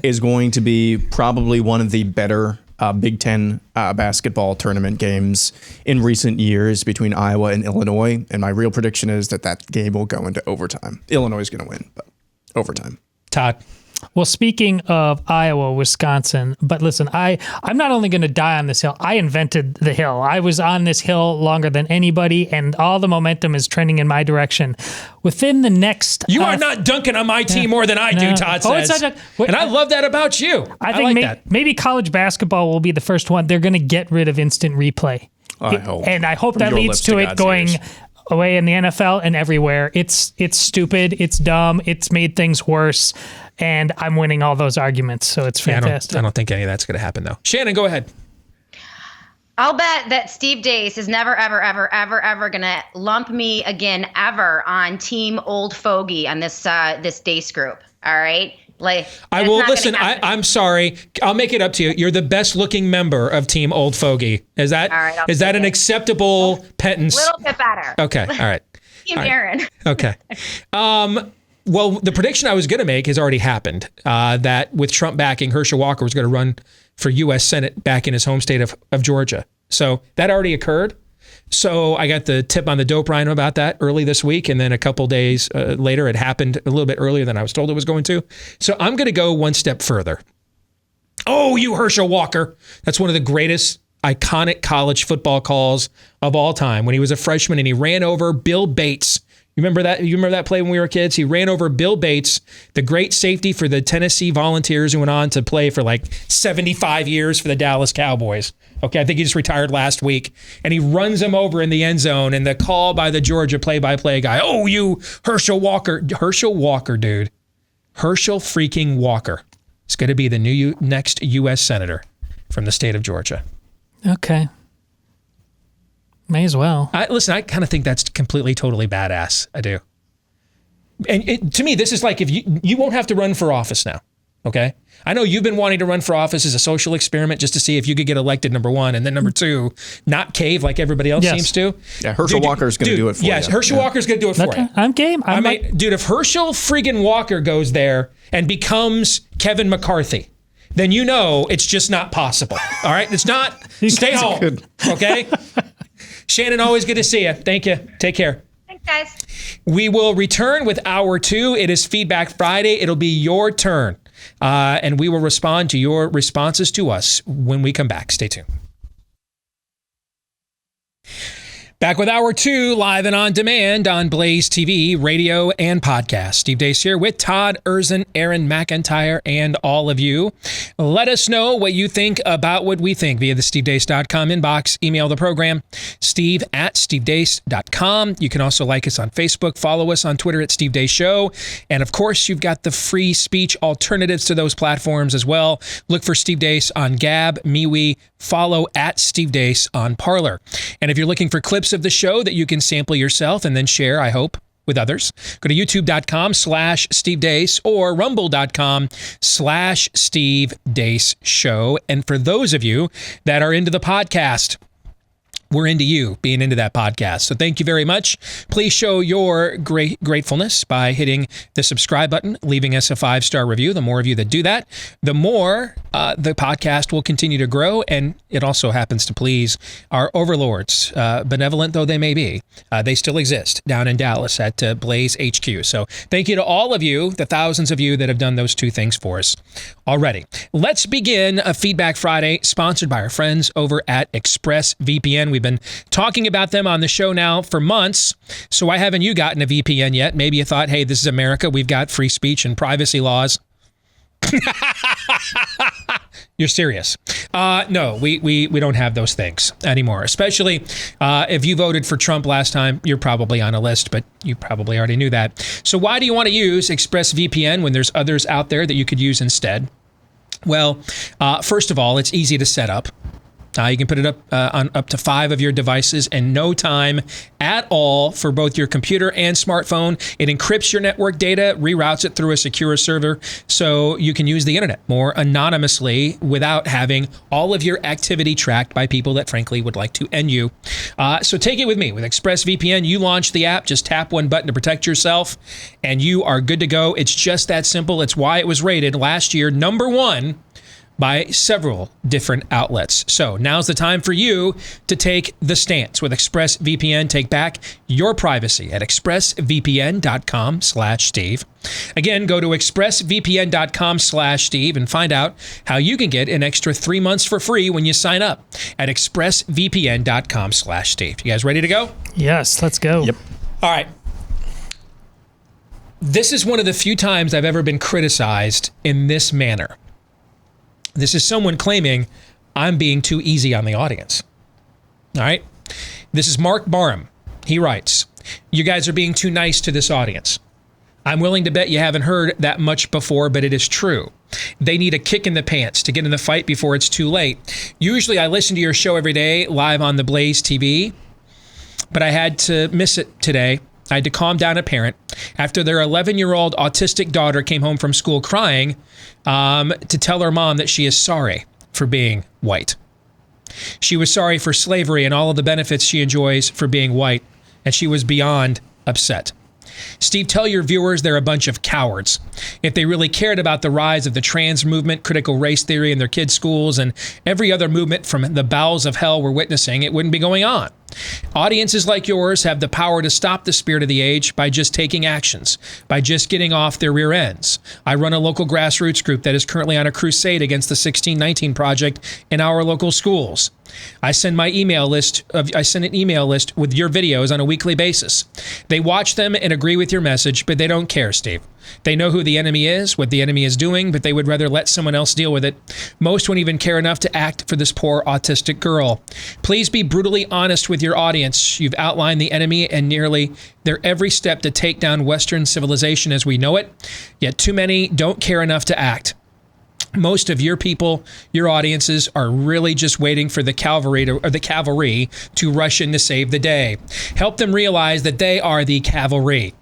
O: is going to be probably one of the better Big Ten basketball tournament games in recent years between Iowa and Illinois. And my real prediction is that game will go into overtime. Illinois is going to win, but overtime.
A: Todd.
P: Well, speaking of Iowa, Wisconsin, but listen, I'm not only going to die on this hill. I invented the hill. I was on this hill longer than anybody, and all the momentum is trending in my direction. Within the next...
A: You are not dunking on my team more than I do, Todd says. And I love that about you.
P: I think maybe college basketball will be the first one. They're going to get rid of instant replay.
O: I hope.
P: And I hope that leads to it going away in the NFL and everywhere. It's stupid. It's dumb. It's made things worse. And I'm winning all those arguments, so it's fantastic.
A: I don't think any of that's going to happen, though. Shannon, go ahead.
N: I'll bet that Steve Deace is never, ever, ever, ever, ever going to lump me again ever on Team Old Fogey on this Deace Group. All right?
A: I will listen. I'm sorry. I'll make it up to you. You're the best looking member of Team Old Fogey. Is that an acceptable penance?
N: A little bit better.
A: Okay. All right.
N: Team Aaron.
A: Okay. Well, the prediction I was going to make has already happened. That with Trump backing, Herschel Walker was going to run for U.S. Senate back in his home state of Georgia. So that already occurred. So I got the tip on the dope rhino about that early this week. And then a couple days later, it happened a little bit earlier than I was told it was going to. So I'm going to go one step further. Oh, you Herschel Walker. That's one of the greatest iconic college football calls of all time. When he was a freshman and he ran over Bill Bates. You remember that? You remember that play when we were kids? He ran over Bill Bates, the great safety for the Tennessee Volunteers, who went on to play for like 75 years for the Dallas Cowboys. Okay, I think he just retired last week. And he runs him over in the end zone, and the call by the Georgia play-by-play guy, oh, you Herschel Walker. Herschel Walker, dude. Herschel freaking Walker is going to be the next U.S. Senator from the state of Georgia.
P: Okay. May as well.
A: Listen, I kind of think that's completely, totally badass. I do. And to me, this is like if you won't have to run for office now. Okay. I know you've been wanting to run for office as a social experiment just to see if you could get elected, number one, and then number two, not cave like everybody else seems to.
O: Yeah, Herschel Walker's going to do it for you.
A: Yes, Herschel Walker's going to do it for you.
P: I'm game.
A: Dude, if Herschel friggin' Walker goes there and becomes Kevin McCarthy, then you know it's just not possible. All right? It's not. Stay home. Okay? Shannon, always good to see you. Thank you. Take care.
N: Thanks, guys.
A: We will return with Hour 2. It is Feedback Friday. It'll be your turn. And we will respond to your responses to us when we come back. Stay tuned. Back with Hour 2, live and on demand on Blaze TV, radio, and podcast. Steve Deace here with Todd Erzin, Aaron McIntyre, and all of you. Let us know what you think about what we think via the stevedeace.com inbox. Email the program, steve@stevedeace.com. You can also like us on Facebook, follow us on Twitter at Steve Deace Show. And of course, you've got the free speech alternatives to those platforms as well. Look for Steve Deace on Gab, MeWe, follow at Steve Deace on Parler. And if you're looking for clips of the show that you can sample yourself and then share, I hope, with others, go to youtube.com/Steve Deace or rumble.com/Steve Deace Show. And for those of you that are into the podcast, we're into you being into that podcast. So thank you very much. Please show your gratefulness by hitting the subscribe button, leaving us a 5-star review. The more of you that do that, the more the podcast will continue to grow. And it also happens to please our overlords, benevolent though they may be. They still exist down in Dallas at Blaze HQ. So thank you to all of you, the thousands of you that have done those two things for us already. Let's begin a Feedback Friday sponsored by our friends over at Expressvpn. We've been talking about them on the show now for months. So why haven't you gotten a VPN yet? Maybe you thought, hey, this is America. We've got free speech and privacy laws. You're serious. No, we don't have those things anymore. Especially if you voted for Trump last time, you're probably on a list, but you probably already knew that. So why do you want to use ExpressVPN when there's others out there that you could use instead? Well, first of all, it's easy to set up. You can put it up on up to 5 of your devices in no time at all for both your computer and smartphone. It encrypts your network data, reroutes it through a secure server, so you can use the internet more anonymously without having all of your activity tracked by people that frankly would like to end you. So take it with me. With ExpressVPN, you launch the app, just tap one button to protect yourself, and you are good to go. It's just that simple. It's why it was rated last year #1 by several different outlets. So now's the time for you to take the stance. With ExpressVPN, take back your privacy at expressvpn.com/Steve. Again, go to expressvpn.com/Steve and find out how you can get an extra 3 months for free when you sign up at expressvpn.com/Steve. You guys ready to go?
P: Yes, let's go.
O: Yep.
A: All right. This is one of the few times I've ever been criticized in this manner. This is someone claiming I'm being too easy on the audience. All right. This is Mark Barham. He writes, "You guys are being too nice to this audience. I'm willing to bet you haven't heard that much before, but it is true. They need a kick in the pants to get in the fight before it's too late. Usually I listen to your show every day live on the BlazeTV, but I had to miss it today. I had to calm down a parent after their 11-year-old autistic daughter came home from school crying to tell her mom that she is sorry for being white. She was sorry for slavery and all of the benefits she enjoys for being white, and she was beyond upset. Steve, tell your viewers they're a bunch of cowards. If they really cared about the rise of the trans movement, critical race theory in their kids' schools, and every other movement from the bowels of hell we're witnessing, it wouldn't be going on. Audiences like yours have the power to stop the spirit of the age by just taking actions, by just getting off their rear ends. I run a local grassroots group that is currently on a crusade against the 1619 Project in our local schools. I send an email list with your videos on a weekly basis. They watch them and agree with your message, but they don't care, Steve. They know who the enemy is, what the enemy is doing, but they would rather let someone else deal with it. Most won't even care enough to act for this poor autistic girl. Please be brutally honest with your audience. You've outlined the enemy and nearly their every step to take down Western civilization as we know it, yet too many don't care enough to act. Most of your people, your audiences, are really just waiting for the cavalry to rush in to save the day. Help them realize that they are the cavalry.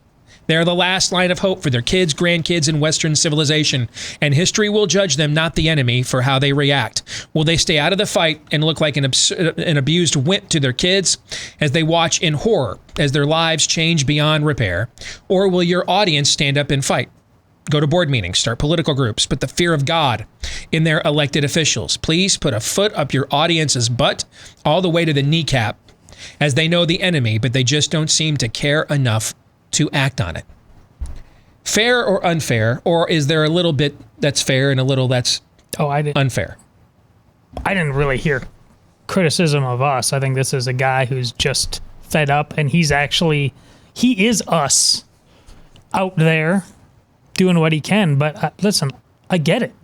A: They're the last line of hope for their kids, grandkids, and Western civilization, and history will judge them, not the enemy, for how they react. Will they stay out of the fight and look like an abused wimp to their kids as they watch in horror as their lives change beyond repair? Or will your audience stand up and fight? Go to board meetings, start political groups, put the fear of God in their elected officials. Please put a foot up your audience's butt all the way to the kneecap, as they know the enemy, but they just don't seem to care enough to act on it. Fair or unfair, or is there a little bit that's fair and a little that's unfair?
P: I didn't really hear criticism of us. I think this is a guy who's just fed up, and he is us out there doing what he can. But listen, I get it.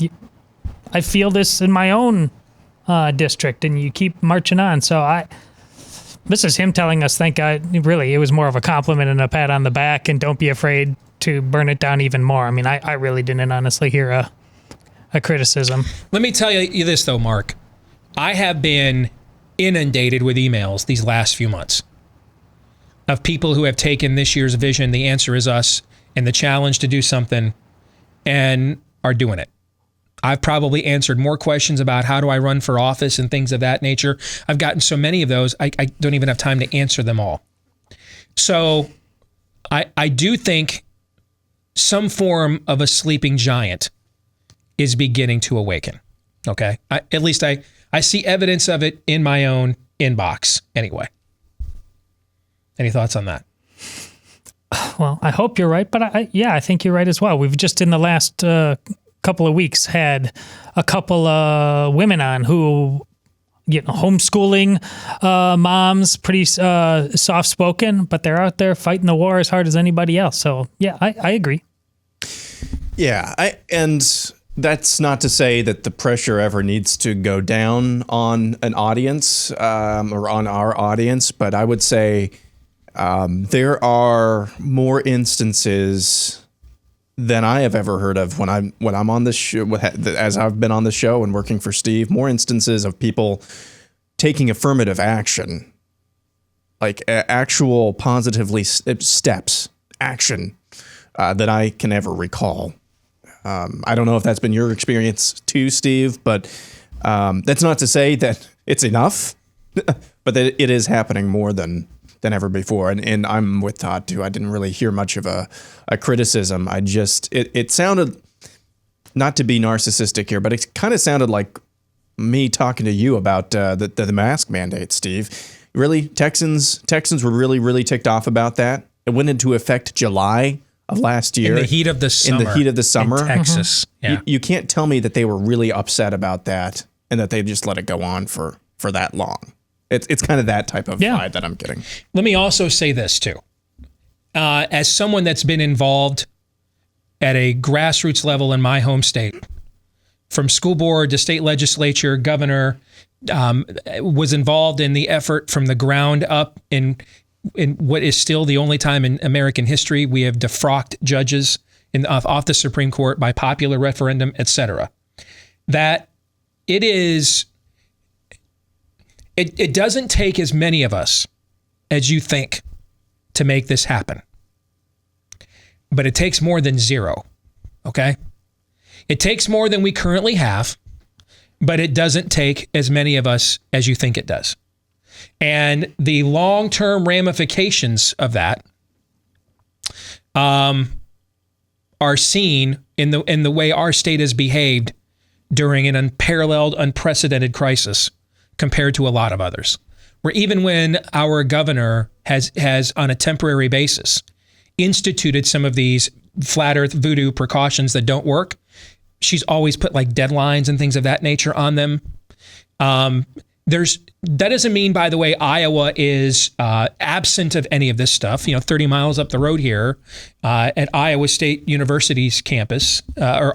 P: I feel this in my own district, and you keep marching on. So this is him telling us, thank God, really, it was more of a compliment and a pat on the back, and don't be afraid to burn it down even more. I mean, I really didn't honestly hear a criticism.
A: Let me tell you this, though, Mark. I have been inundated with emails these last few months of people who have taken this year's vision, The Answer Is Us, and the challenge to do something, and are doing it. I've probably answered more questions about how do I run for office and things of that nature. I've gotten so many of those, I don't even have time to answer them all. So I do think some form of a sleeping giant is beginning to awaken. Okay? At least I see evidence of it in my own inbox anyway. Any thoughts on that?
P: Well, I hope you're right, but I think you're right as well. We've just in the last couple of weeks had a couple of women on who, homeschooling moms, pretty soft-spoken, but they're out there fighting the war as hard as anybody else. So, yeah, I agree.
O: Yeah, and that's not to say that the pressure ever needs to go down on an audience or on our audience, but I would say there are more instances than I have ever heard of when I'm on this show, as I've been on the show and working for Steve, more instances of people taking affirmative action, like actual positively steps, action that I can ever recall. I don't know if that's been your experience too, Steve, but that's not to say that it's enough, but that it is happening more than ever before. And I'm with Todd too. I didn't really hear much of a criticism. I just, it sounded, not to be narcissistic here, but it kind of sounded like me talking to you about the mask mandate, Steve. Really, Texans were really ticked off about that. It went into effect July of last year.
A: In the heat of the summer. In Texas. Yeah.
O: You can't tell me that they were really upset about that and that they just let it go on for that long. It's kind of that type of vibe that I'm getting.
A: Let me also say this too. As someone that's been involved at a grassroots level in my home state, from school board to state legislature, governor, was involved in the effort from the ground up in what is still the only time in American history we have defrocked judges off the Supreme Court by popular referendum, etc. That it doesn't take as many of us as you think to make this happen. But it takes more than zero, okay? It takes more than we currently have, but it doesn't take as many of us as you think it does. And the long-term ramifications of that are seen in the way our state has behaved during an unparalleled, unprecedented crisis compared to a lot of others. Where even when our governor has on a temporary basis instituted some of these flat earth voodoo precautions that don't work, she's always put like deadlines and things of that nature on them. That doesn't mean, by the way, Iowa is absent of any of this stuff. 30 miles up the road here at Iowa State University's campus or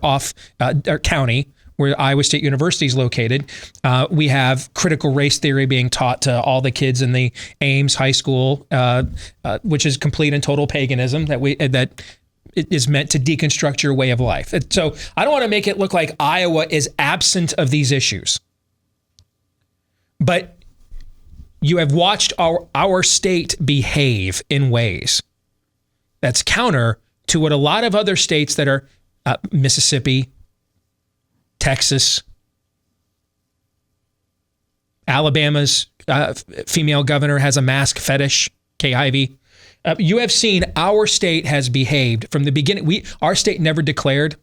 A: county, where Iowa State University is located, we have critical race theory being taught to all the kids in the Ames High School, which is complete and total paganism that is meant to deconstruct your way of life. So I don't want to make it look like Iowa is absent of these issues. But you have watched our state behave in ways that's counter to what a lot of other states that are Mississippi, Texas, Alabama's female governor has a mask fetish, Kay Ivey. You have seen our state has behaved from the beginning. Our state never declared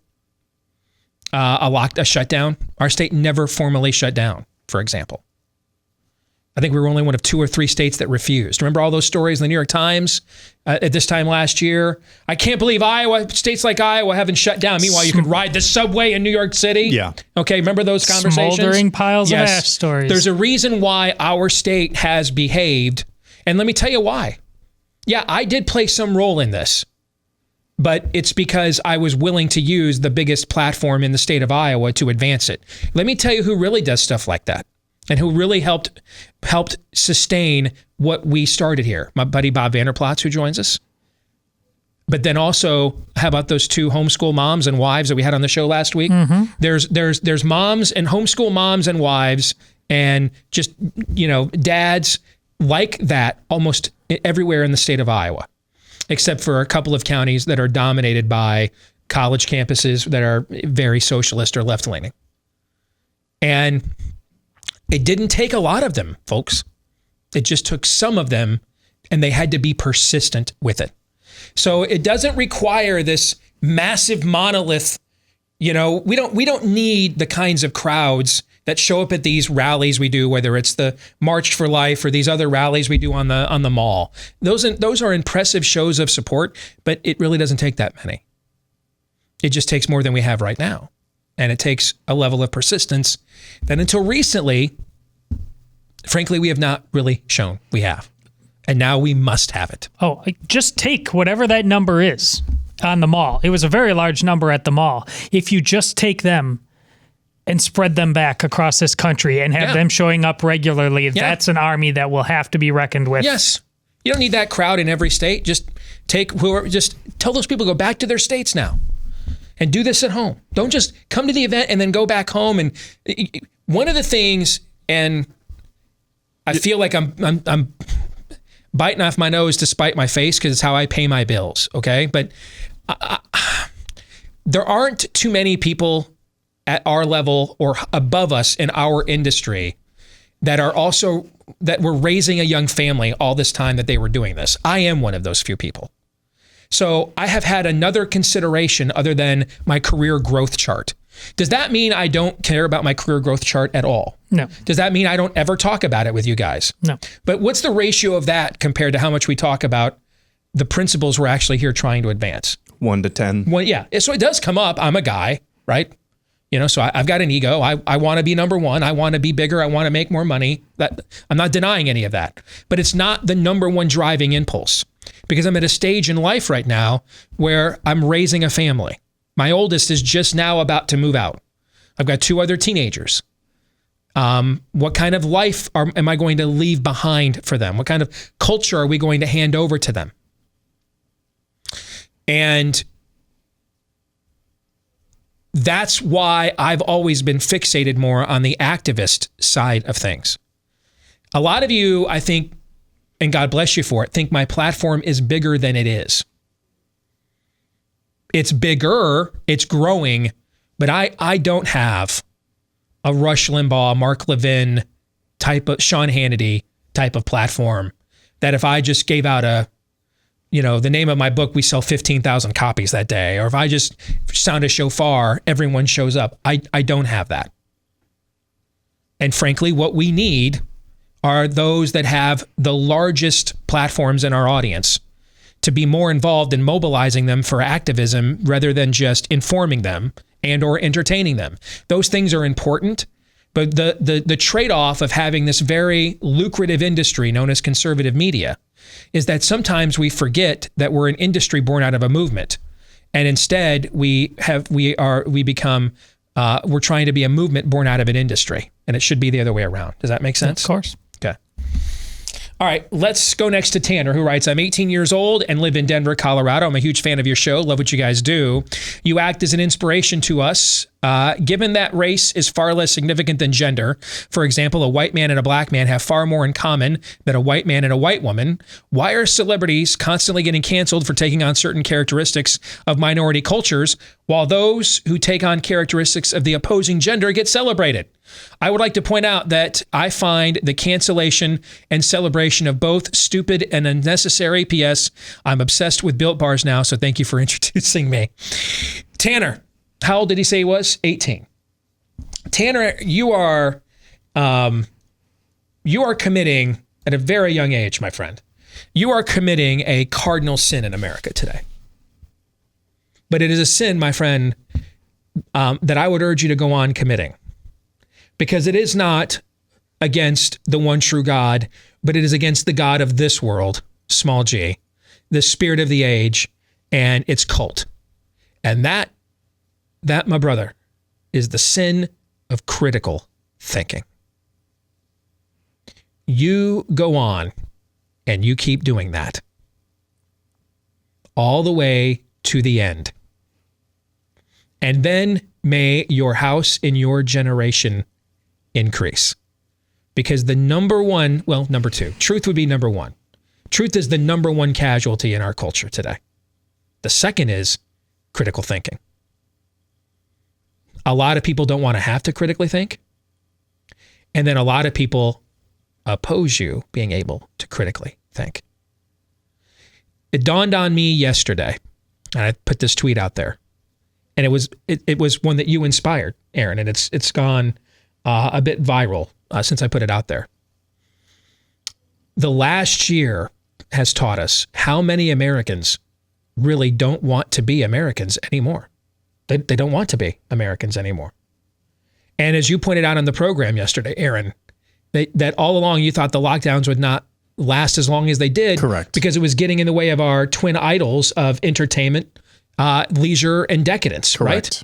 A: a shutdown. Our state never formally shut down, for example. I think we were only one of 2 or 3 states that refused. Remember all those stories in the New York Times at this time last year? I can't believe states like Iowa haven't shut down. Meanwhile, you can ride the subway in New York City.
O: Yeah.
A: Okay, remember those conversations?
P: Smoldering piles of ash stories.
A: There's a reason why our state has behaved. And let me tell you why. Yeah, I did play some role in this. But it's because I was willing to use the biggest platform in the state of Iowa to advance it. Let me tell you who really does stuff like that and who really helped sustain what we started here. My buddy Bob Vanderplatz, who joins us. But then also, how about those 2 homeschool moms and wives that we had on the show last week? Mm-hmm. There's moms and homeschool moms and wives and just, dads like that almost everywhere in the state of Iowa, except for a couple of counties that are dominated by college campuses that are very socialist or left-leaning. And it didn't take a lot of them, folks. It just took some of them, and they had to be persistent with it. So it doesn't require this massive monolith. We don't need the kinds of crowds that show up at these rallies we do, whether it's the March for Life or these other rallies we do on the mall. Those are impressive shows of support, but it really doesn't take that many. It just takes more than we have right now. And it takes a level of persistence that until recently, frankly, we have not really shown we have. And now we must have it.
P: Oh, just take whatever that number is on the mall. It was a very large number at the mall. If you just take them and spread them back across this country and have them showing up regularly, that's an army that will have to be reckoned with.
A: Yes. You don't need that crowd in every state. Just tell those people to go back to their states now and do this at home. Don't just come to the event and then go back home. And one of the things, and I feel like I'm biting off my nose to spite my face because it's how I pay my bills, okay? But there aren't too many people at our level or above us in our industry that were raising a young family all this time that they were doing this. I am one of those few people. So I have had another consideration other than my career growth chart. Does that mean I don't care about my career growth chart at all?
P: No.
A: Does that mean I don't ever talk about it with you guys?
P: No.
A: But what's the ratio of that compared to how much we talk about the principles we're actually here trying to advance?
O: 1 to 10.
A: Well, yeah. So it does come up. I'm a guy, right? You know, so I've got an ego. I want to be number one. I want to be bigger. I want to make more money. That I'm not denying any of that. But it's not the number one driving impulse, because I'm at a stage in life right now where I'm raising a family. My oldest is just now about to move out. I've got 2 other teenagers. What kind of life am I going to leave behind for them? What kind of culture are we going to hand over to them? And that's why I've always been fixated more on the activist side of things. A lot of you, I think, and God bless you for it, think my platform is bigger than it is. It's bigger, it's growing, but I don't have a Rush Limbaugh, Mark Levin type of, Sean Hannity type of platform that if I just gave out the name of my book, we sell 15,000 copies that day, or if I just sound a shofar, everyone shows up. I don't have that. And frankly, what we need are those that have the largest platforms in our audience to be more involved in mobilizing them for activism rather than just informing them and or entertaining them. Those things are important, but the trade-off of having this very lucrative industry known as conservative media is that sometimes we forget that we're an industry born out of a movement, and instead we're trying to be a movement born out of an industry, and it should be the other way around. Does that make sense?
P: Of course.
A: Okay. All right, let's go next to Tanner, who writes, I'm 18 years old and live in Denver, Colorado. I'm a huge fan of your show. Love what you guys do. You act as an inspiration to us. Given that race is far less significant than gender, for example, a white man and a black man have far more in common than a white man and a white woman, why are celebrities constantly getting canceled for taking on certain characteristics of minority cultures, while those who take on characteristics of the opposing gender get celebrated? I would like to point out that I find the cancellation and celebration of both stupid and unnecessary. P.S. I'm obsessed with Built Bars now, so thank you for introducing me. Tanner, how old did he say he was? 18. Tanner, you are committing at a very young age, my friend. You are committing a cardinal sin in America today. But it is a sin, my friend, that I would urge you to go on committing. Because it is not against the one true God, but it is against the God of this world, small g, the spirit of the age, and its cult. And that, my brother, is the sin of critical thinking. You go on and you keep doing that all the way to the end. And then may your house in your generation increase. Because the number two, truth would be number one. Truth is the number one casualty in our culture today. The second is critical thinking. A lot of people don't want to have to critically think. And then a lot of people oppose you being able to critically think. It dawned on me yesterday, and I put this tweet out there, and it was one that you inspired, Aaron, and it's gone a bit viral since I put it out there. The last year has taught us how many Americans really don't want to be Americans anymore. They don't want to be Americans anymore. And as you pointed out on the program yesterday, Aaron, that all along you thought the lockdowns would not last as long as they did.
O: Correct.
A: Because it was getting in the way of our twin idols of entertainment, leisure, and decadence,
O: Correct.
A: Right?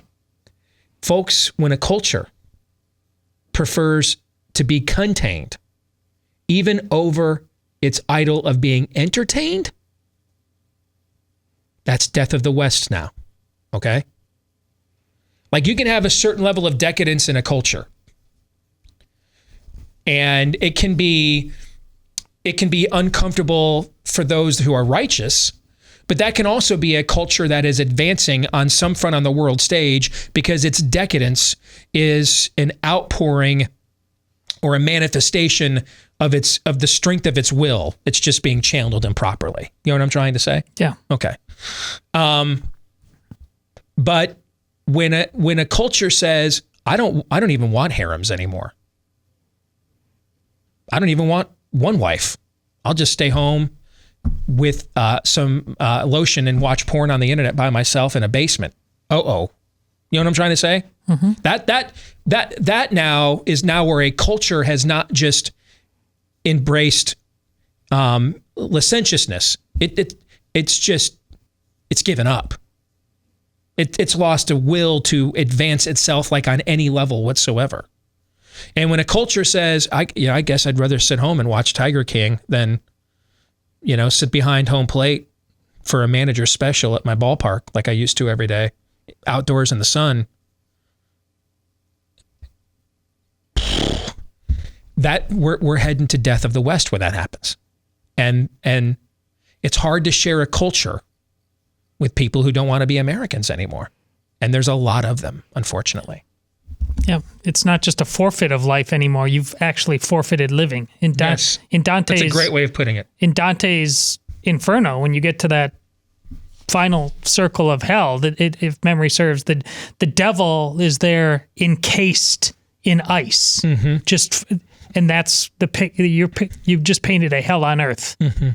A: Folks, when a culture prefers to be contained, even over its idol of being entertained, that's death of the West now, okay? Like, you can have a certain level of decadence in a culture, and it can be uncomfortable for those who are righteous, but that can also be a culture that is advancing on some front on the world stage because its decadence is an outpouring or a manifestation of the strength of its will. It's just being channeled improperly. You know what I'm trying to say?
P: Yeah.
A: Okay. But when a culture says, I don't even want harems anymore. I don't even want one wife. I'll just stay home with some lotion and watch porn on the internet by myself in a basement. You know what I'm trying to say? Mm-hmm. That now is where a culture has not just embraced licentiousness. It's given up. It's lost a will to advance itself like on any level whatsoever. And when a culture says, I guess I'd rather sit home and watch Tiger King than, sit behind home plate for a manager special at my ballpark like I used to every day, outdoors in the sun. That we're heading to death of the West when that happens. And it's hard to share a culture with people who don't want to be Americans anymore. And there's a lot of them, unfortunately.
P: Yeah, it's not just a forfeit of life anymore. You've actually forfeited living.
A: Yes.
P: In Dante's,
A: that's a great way of putting it.
P: In Dante's Inferno, when you get to that final circle of hell, if memory serves, the devil is there encased in ice. Mm-hmm. And that's you've just painted a hell on earth.
A: Mm-hmm.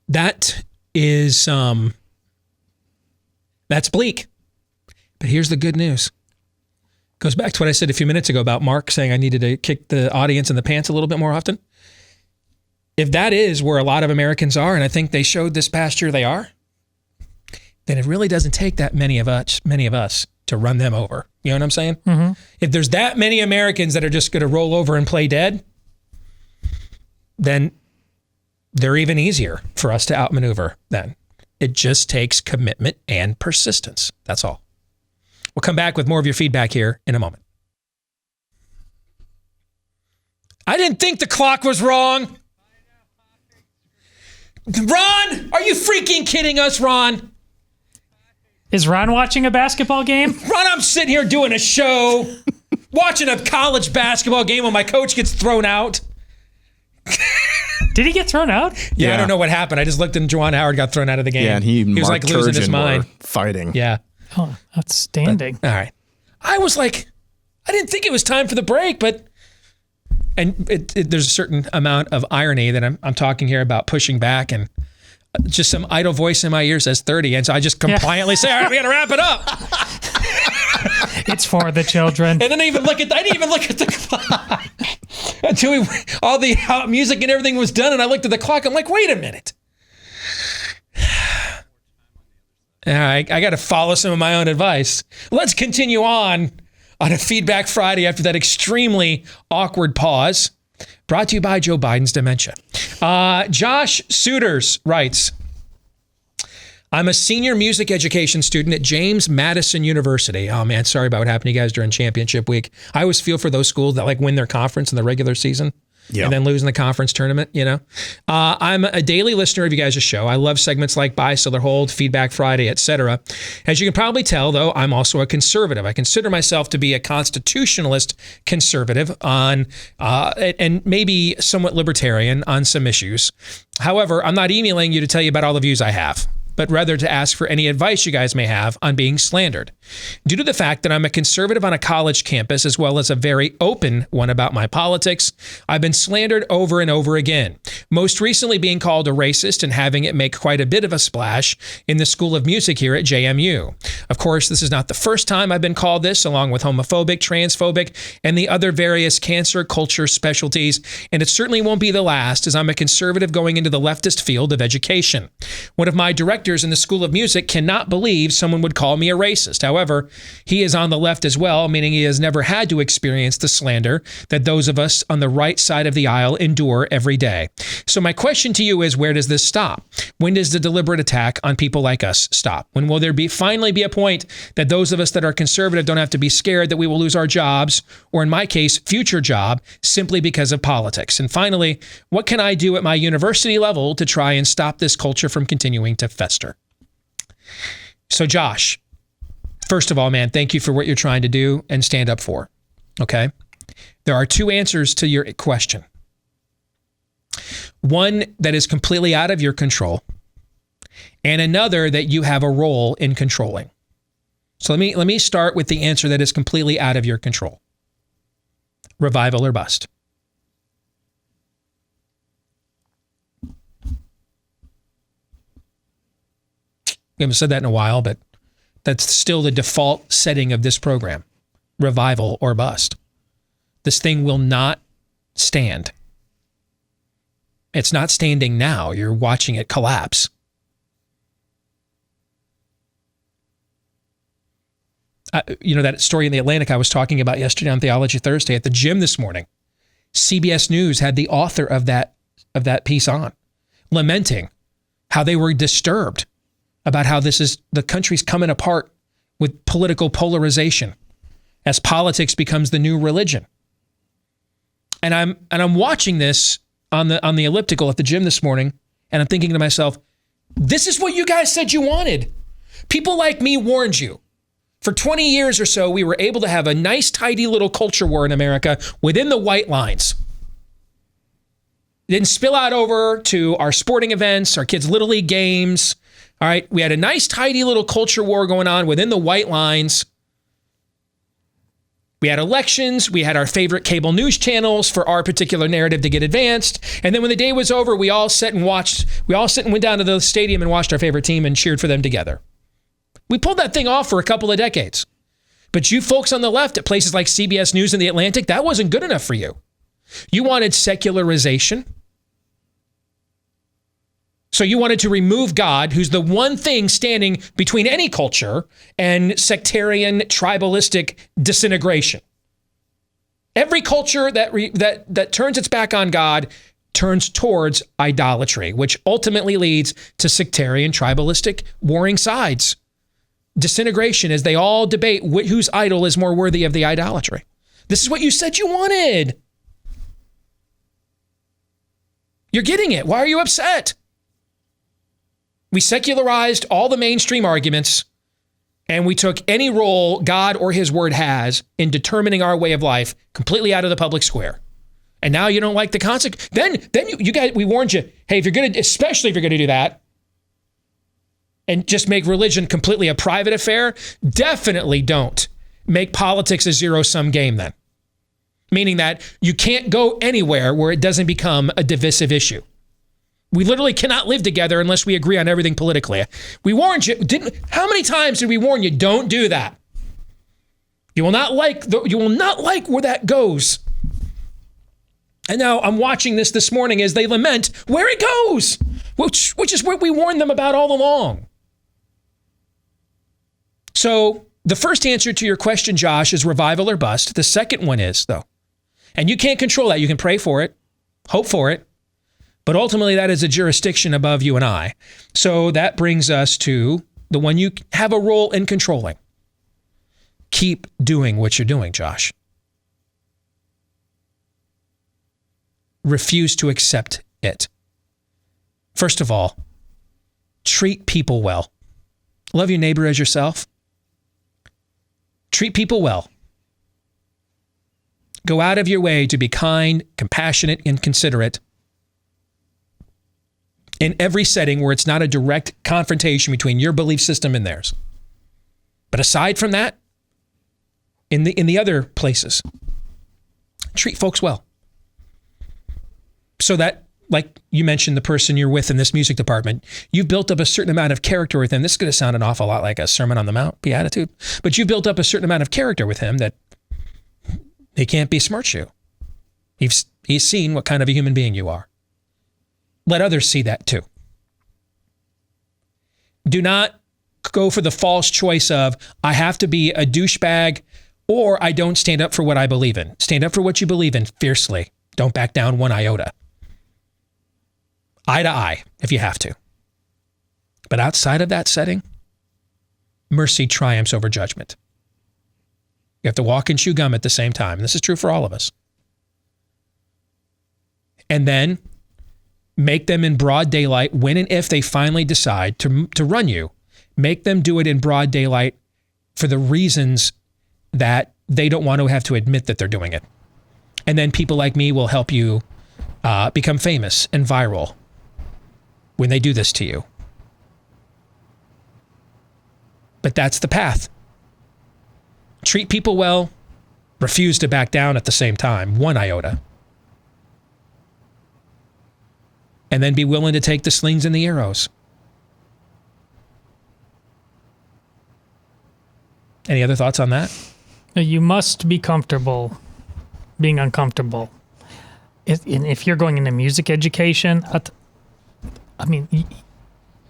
A: That is that's bleak. But here's the good news. Goes back to what I said a few minutes ago about Mark saying I needed to kick the audience in the pants a little bit more often. If that is where a lot of Americans are, and I think they showed this past year they are, then it really doesn't take that many of us to run them over. You know what I'm saying? Mm-hmm. If there's that many Americans that are just going to roll over and play dead, then they're even easier for us to outmaneuver then. It just takes commitment and persistence. That's all. We'll come back with more of your feedback here in a moment. I didn't think the clock was wrong. Ron, are you freaking kidding us, Ron?
P: Is Ron watching a basketball game?
A: Ron, I'm sitting here doing a show, watching a college basketball game when my coach gets thrown out.
P: Did he get thrown out?
A: Yeah, I don't know what happened. I just looked and Juwan Howard got thrown out of the game.
O: Yeah, and he was
A: like losing his mind.
O: Fighting.
A: Yeah.
P: Oh, outstanding.
A: All right. I was like, I didn't think it was time for the break, but there's a certain amount of irony that I'm talking here about pushing back, and just some idle voice in my ear says 30, and so I just compliantly say, all right, we got to wrap it up.
P: It's for the children.
A: And then I didn't even look at the clock until all the music and everything was done, and I looked at the clock. I'm like, wait a minute. All right, I got to follow some of my own advice. Let's continue on a Feedback Friday after that extremely awkward pause. Brought to you by Joe Biden's dementia. Josh Suiters writes, I'm a senior music education student at James Madison University. Oh man, sorry about what happened to you guys during championship week. I always feel for those schools that win their conference in the regular season. Yep. And then losing the conference tournament, I'm a daily listener of you guys' show. I love segments like Buy, Sell, or Hold, Feedback Friday, etc. As you can probably tell, though, I'm also a conservative. I consider myself to be a constitutionalist conservative on, and maybe somewhat libertarian on some issues. However, I'm not emailing you to tell you about all the views I have, but rather to ask for any advice you guys may have on being slandered. Due to the fact that I'm a conservative on a college campus, as well as a very open one about my politics, I've been slandered over and over again. Most recently being called a racist and having it make quite a bit of a splash in the School of Music here at JMU. Of course, this is not the first time I've been called this, along with homophobic, transphobic, and the other various cancer culture specialties, and it certainly won't be the last, as I'm a conservative going into the leftist field of education. One of my directors in the School of Music cannot believe someone would call me a racist. However, he is on the left as well, meaning he has never had to experience the slander that those of us on the right side of the aisle endure every day. So my question to you is, where does this stop? When does the deliberate attack on people like us stop? When will there finally be a point that those of us that are conservative don't have to be scared that we will lose our jobs, or in my case, future job, simply because of politics? And finally, what can I do at my university level to try and stop this culture from continuing to fester? So Josh, first of all, man, thank you for what you're trying to do and stand up for, okay? There are two answers to your question. One that is completely out of your control, and another that you have a role in controlling. So let me start with the answer that is completely out of your control. Revival or bust. We haven't said that in a while, but that's still the default setting of this program. Revival or bust. This thing will not stand. It's not standing now. You're watching it collapse. That story in The Atlantic I was talking about yesterday on Theology Thursday at the gym this morning. CBS News had the author of that piece on, lamenting how they were disturbed about how the country's coming apart with political polarization as politics becomes the new religion. And I'm watching this on the elliptical at the gym this morning, and I'm thinking to myself, this is what you guys said you wanted. People like me warned you. For 20 years or so, we were able to have a nice, tidy little culture war in America within the white lines. It didn't spill out over to our sporting events, our kids' Little League games. All right, we had a nice, tidy little culture war going on within the white lines. We had elections. We had our favorite cable news channels for our particular narrative to get advanced. And then when the day was over, we all sat and went down to the stadium and watched our favorite team and cheered for them together. We pulled that thing off for a couple of decades. But you folks on the left at places like CBS News and The Atlantic, that wasn't good enough for you. You wanted secularization. So you wanted to remove God, who's the one thing standing between any culture and sectarian, tribalistic disintegration. Every culture that turns its back on God turns towards idolatry, which ultimately leads to sectarian, tribalistic, warring sides. Disintegration as they all debate whose idol is more worthy of the idolatry. This is what you said you wanted. You're getting it. Why are you upset? We secularized all the mainstream arguments, and we took any role God or his word has in determining our way of life completely out of the public square. And now you don't like the consequence. Then you guys, we warned you, hey, especially if you're going to do that, and just make religion completely a private affair, definitely don't make politics a zero-sum game then. Meaning that you can't go anywhere where it doesn't become a divisive issue. We literally cannot live together unless we agree on everything politically. We warned you. How many times did we warn you? Don't do that. You will not like where that goes. And now I'm watching this morning as they lament where it goes, which is what we warned them about all along. So the first answer to your question, Josh, is revival or bust. The second one is, though, and you can't control that. You can pray for it, hope for it, but ultimately that is a jurisdiction above you and I. So that brings us to the one you have a role in controlling. Keep doing what you're doing, Josh. Refuse to accept it. First of all, treat people well. Love your neighbor as yourself. Treat people well. Go out of your way to be kind, compassionate, and considerate in every setting where it's not a direct confrontation between your belief system and theirs. But aside from that, in the other places, treat folks well. So that, like you mentioned, the person you're with in this music department, you've built up a certain amount of character with him. This is going to sound an awful lot like a Sermon on the Mount, Beatitude, but you've built up a certain amount of character with him that he can't besmirch you. He's seen what kind of a human being you are. Let others see that too. Do not go for the false choice of, I have to be a douchebag or I don't stand up for what I believe in. Stand up for what you believe in fiercely. Don't back down one iota. Eye to eye, if you have to. But outside of that setting, mercy triumphs over judgment. You have to walk and chew gum at the same time. This is true for all of us. And then make them in broad daylight when and if they finally decide to run you. Make them do it in broad daylight for the reasons that they don't want to have to admit that they're doing it. And then people like me will help you become famous and viral when they do this to you. But that's the path. treat people well, refuse to back down at the same time, 1 iota. And then be willing to take the slings and the arrows. Any other thoughts on that?
P: You must be comfortable being uncomfortable. If you're going into music education, I mean,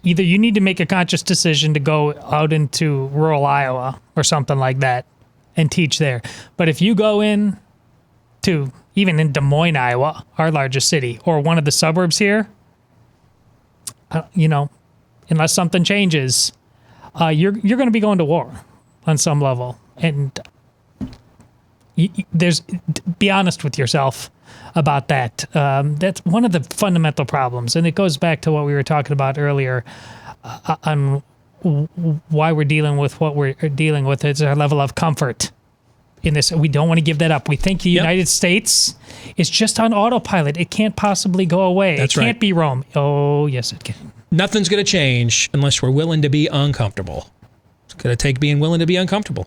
P: either you need to make a conscious decision to go out into rural Iowa or something like that and teach there. But if you go in to even in Des Moines, Iowa, our largest city, or one of the suburbs here, unless something changes, you're going to be going to war on some level. And be honest with yourself about that. That's one of the fundamental problems. And it goes back to what we were talking about earlier on why we're dealing with what we're dealing with. It's our level of comfort in this. We don't want to give that up. We think the United States is just on autopilot. It can't possibly go away. It can't be Rome. Oh, yes, it can.
A: Nothing's going to change unless we're willing to be uncomfortable. It's going to take being willing to be uncomfortable.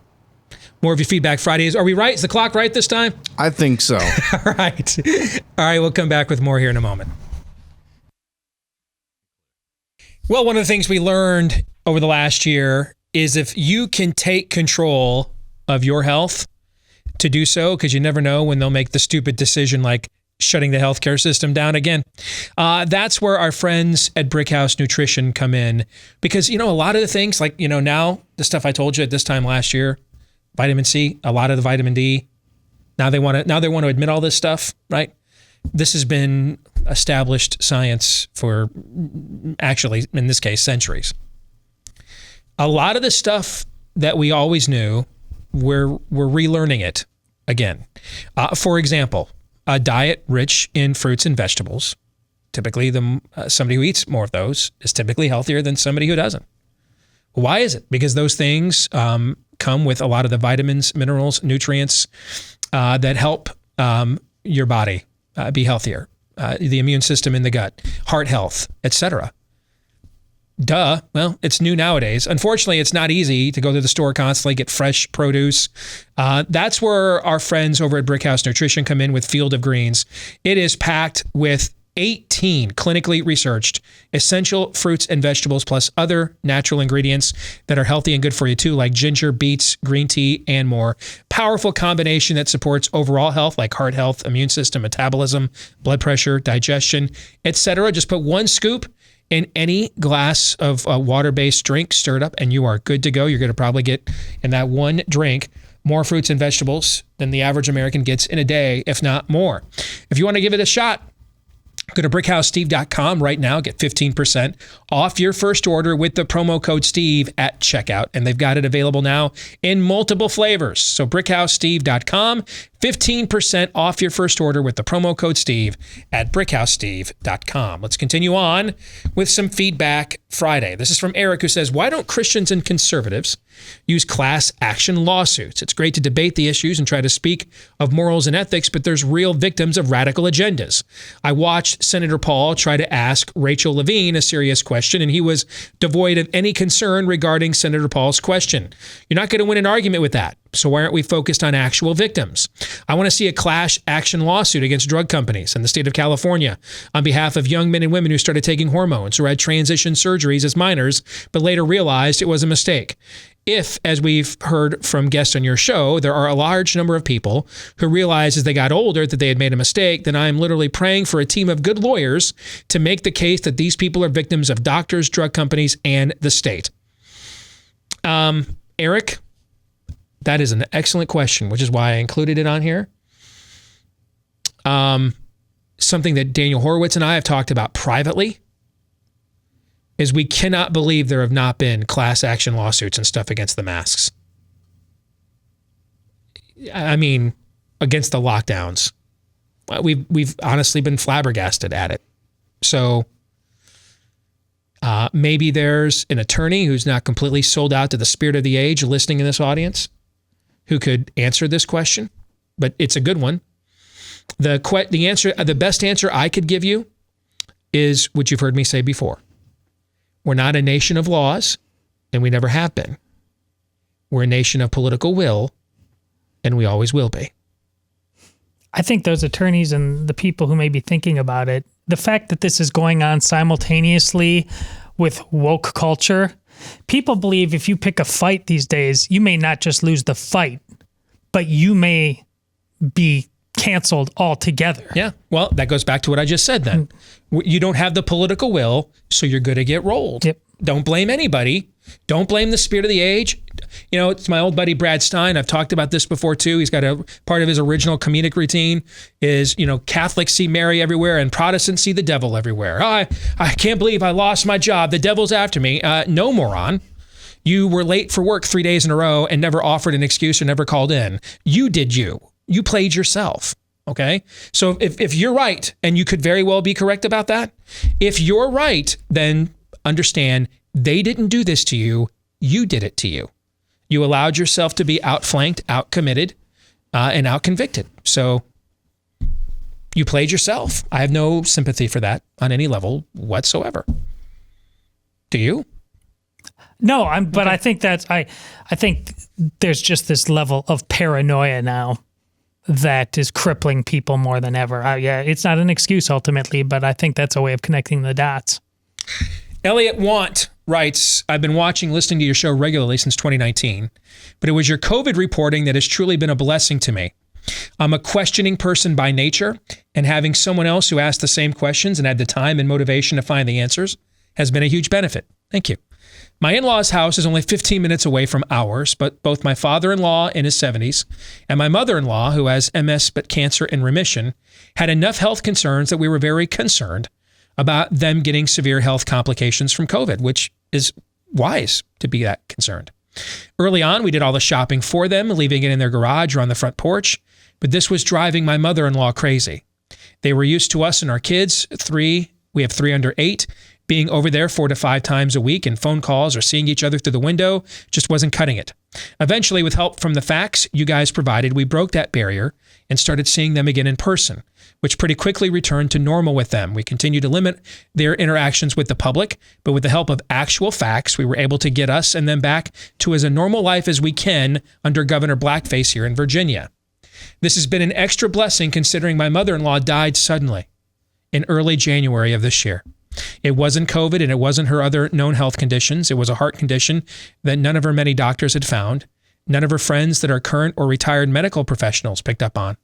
A: More of your feedback Fridays. Are we right? Is the clock right this time?
O: I think so.
A: All right. All right, we'll come back with more here in a moment. Well, one of the things we learned over the last year is if you can take control of your health, to do so, because you never know when they'll make the stupid decision like shutting the healthcare system down again. That's where our friends at Brickhouse Nutrition come in. Because, a lot of the things like, now the stuff I told you at this time last year, vitamin C, a lot of the vitamin D. Now they want to admit all this stuff, right? This has been established science for actually, in this case, centuries. A lot of the stuff that we always knew, we're relearning it again. For example, a diet rich in fruits and vegetables, typically somebody who eats more of those is typically healthier than somebody who doesn't. Why is it? Because those things come with a lot of the vitamins, minerals, nutrients that help your body be healthier, the immune system in the gut, heart health, etc. Duh. Well, it's new nowadays. Unfortunately, it's not easy to go to the store constantly, get fresh produce. That's where our friends over at Brickhouse Nutrition come in with Field of Greens. It is packed with 18 clinically researched essential fruits and vegetables, plus other natural ingredients that are healthy and good for you too, like ginger, beets, green tea, and more. Powerful combination that supports overall health, like heart health, immune system, metabolism, blood pressure, digestion, etc. Just put 1 scoop in any glass of water-based drink, stir it up, and you are good to go. You're going to probably get, in that one drink, more fruits and vegetables than the average American gets in a day, if not more. If you want to give it a shot, go to BrickHouseSteve.com right now. Get 15% off your first order with the promo code Steve at checkout. And they've got it available now in multiple flavors. So BrickHouseSteve.com, 15% off your first order with the promo code Steve at BrickHouseSteve.com. Let's continue on with some Feedback Friday. This is from Eric, who says, why don't Christians and conservatives use class action lawsuits? It's great to debate the issues and try to speak of morals and ethics, but there's real victims of radical agendas. I watched Senator Paul try to ask Rachel Levine a serious question, and he was devoid of any concern regarding Senator Paul's question. You're not going to win an argument with that. So why aren't we focused on actual victims? I want to see a class action lawsuit against drug companies in the state of California on behalf of young men and women who started taking hormones or had transition surgeries as minors, but later realized it was a mistake. If, as we've heard from guests on your show, there are a large number of people who realize as they got older that they had made a mistake, then I'm literally praying for a team of good lawyers to make the case that these people are victims of doctors, drug companies, and the state. Eric, that is an excellent question, which is why I included it on here. Something that Daniel Horowitz and I have talked about privately is we cannot believe there have not been class action lawsuits and stuff against the masks. I mean, against the lockdowns. We've honestly been flabbergasted at it. So maybe there's an attorney who's not completely sold out to the spirit of the age listening in this audience who could answer this question, but it's a good one. The best answer I could give you is what you've heard me say before. We're not a nation of laws, and we never have been. We're a nation of political will, and we always will be.
P: I think those attorneys and the people who may be thinking about it, the fact that this is going on simultaneously with woke culture, people believe if you pick a fight these days, you may not just lose the fight, but you may be canceled altogether.
A: Yeah. Well, that goes back to what I just said then. You don't have the political will, so you're going to get rolled.
P: Yep.
A: Don't blame anybody. Don't blame the spirit of the age. You know, it's my old buddy Brad Stein. I've talked about this before too. He's got a part of his original comedic routine is, you know, Catholics see Mary everywhere and Protestants see the devil everywhere. I can't believe I lost my job. The devil's after me. No, moron. You were late for work 3 days in a row and never offered an excuse or never called in. You did you. You played yourself. Okay? So if you're right, and you could very well be correct about that, if you're right, then understand they didn't do this to you. You did it to you. You allowed yourself to be outflanked, outcommitted, and outconvicted. So you played yourself. I have no sympathy for that on any level whatsoever. Do you?
P: No, but I think I think there's just this level of paranoia now that is crippling people more than ever. Yeah, it's not an excuse ultimately, but I think that's a way of connecting the dots.
A: Elliot Want writes, I've been listening to your show regularly since 2019, but it was your COVID reporting that has truly been a blessing to me. I'm a questioning person by nature, and having someone else who asked the same questions and had the time and motivation to find the answers has been a huge benefit. Thank you. My in-laws' house is only 15 minutes away from ours, but both my father-in-law in his 70s and my mother-in-law, who has MS but cancer in remission, had enough health concerns that we were very concerned about them getting severe health complications from COVID, which is wise to be that concerned. Early on, we did all the shopping for them, leaving it in their garage or on the front porch, but this was driving my mother-in-law crazy. They were used to us and our kids, we have 3 under 8, being over there 4 to 5 times a week, and phone calls or seeing each other through the window just wasn't cutting it. Eventually, with help from the facts you guys provided, we broke that barrier and started seeing them again in person, which pretty quickly returned to normal with them. We continue to limit their interactions with the public, but with the help of actual facts, we were able to get us and them back to as a normal life as we can under Governor Blackface here in Virginia. This has been an extra blessing considering my mother-in-law died suddenly in early January of this year. It wasn't COVID and it wasn't her other known health conditions. It was a heart condition that none of her many doctors had found. None of her friends that are current or retired medical professionals picked up on.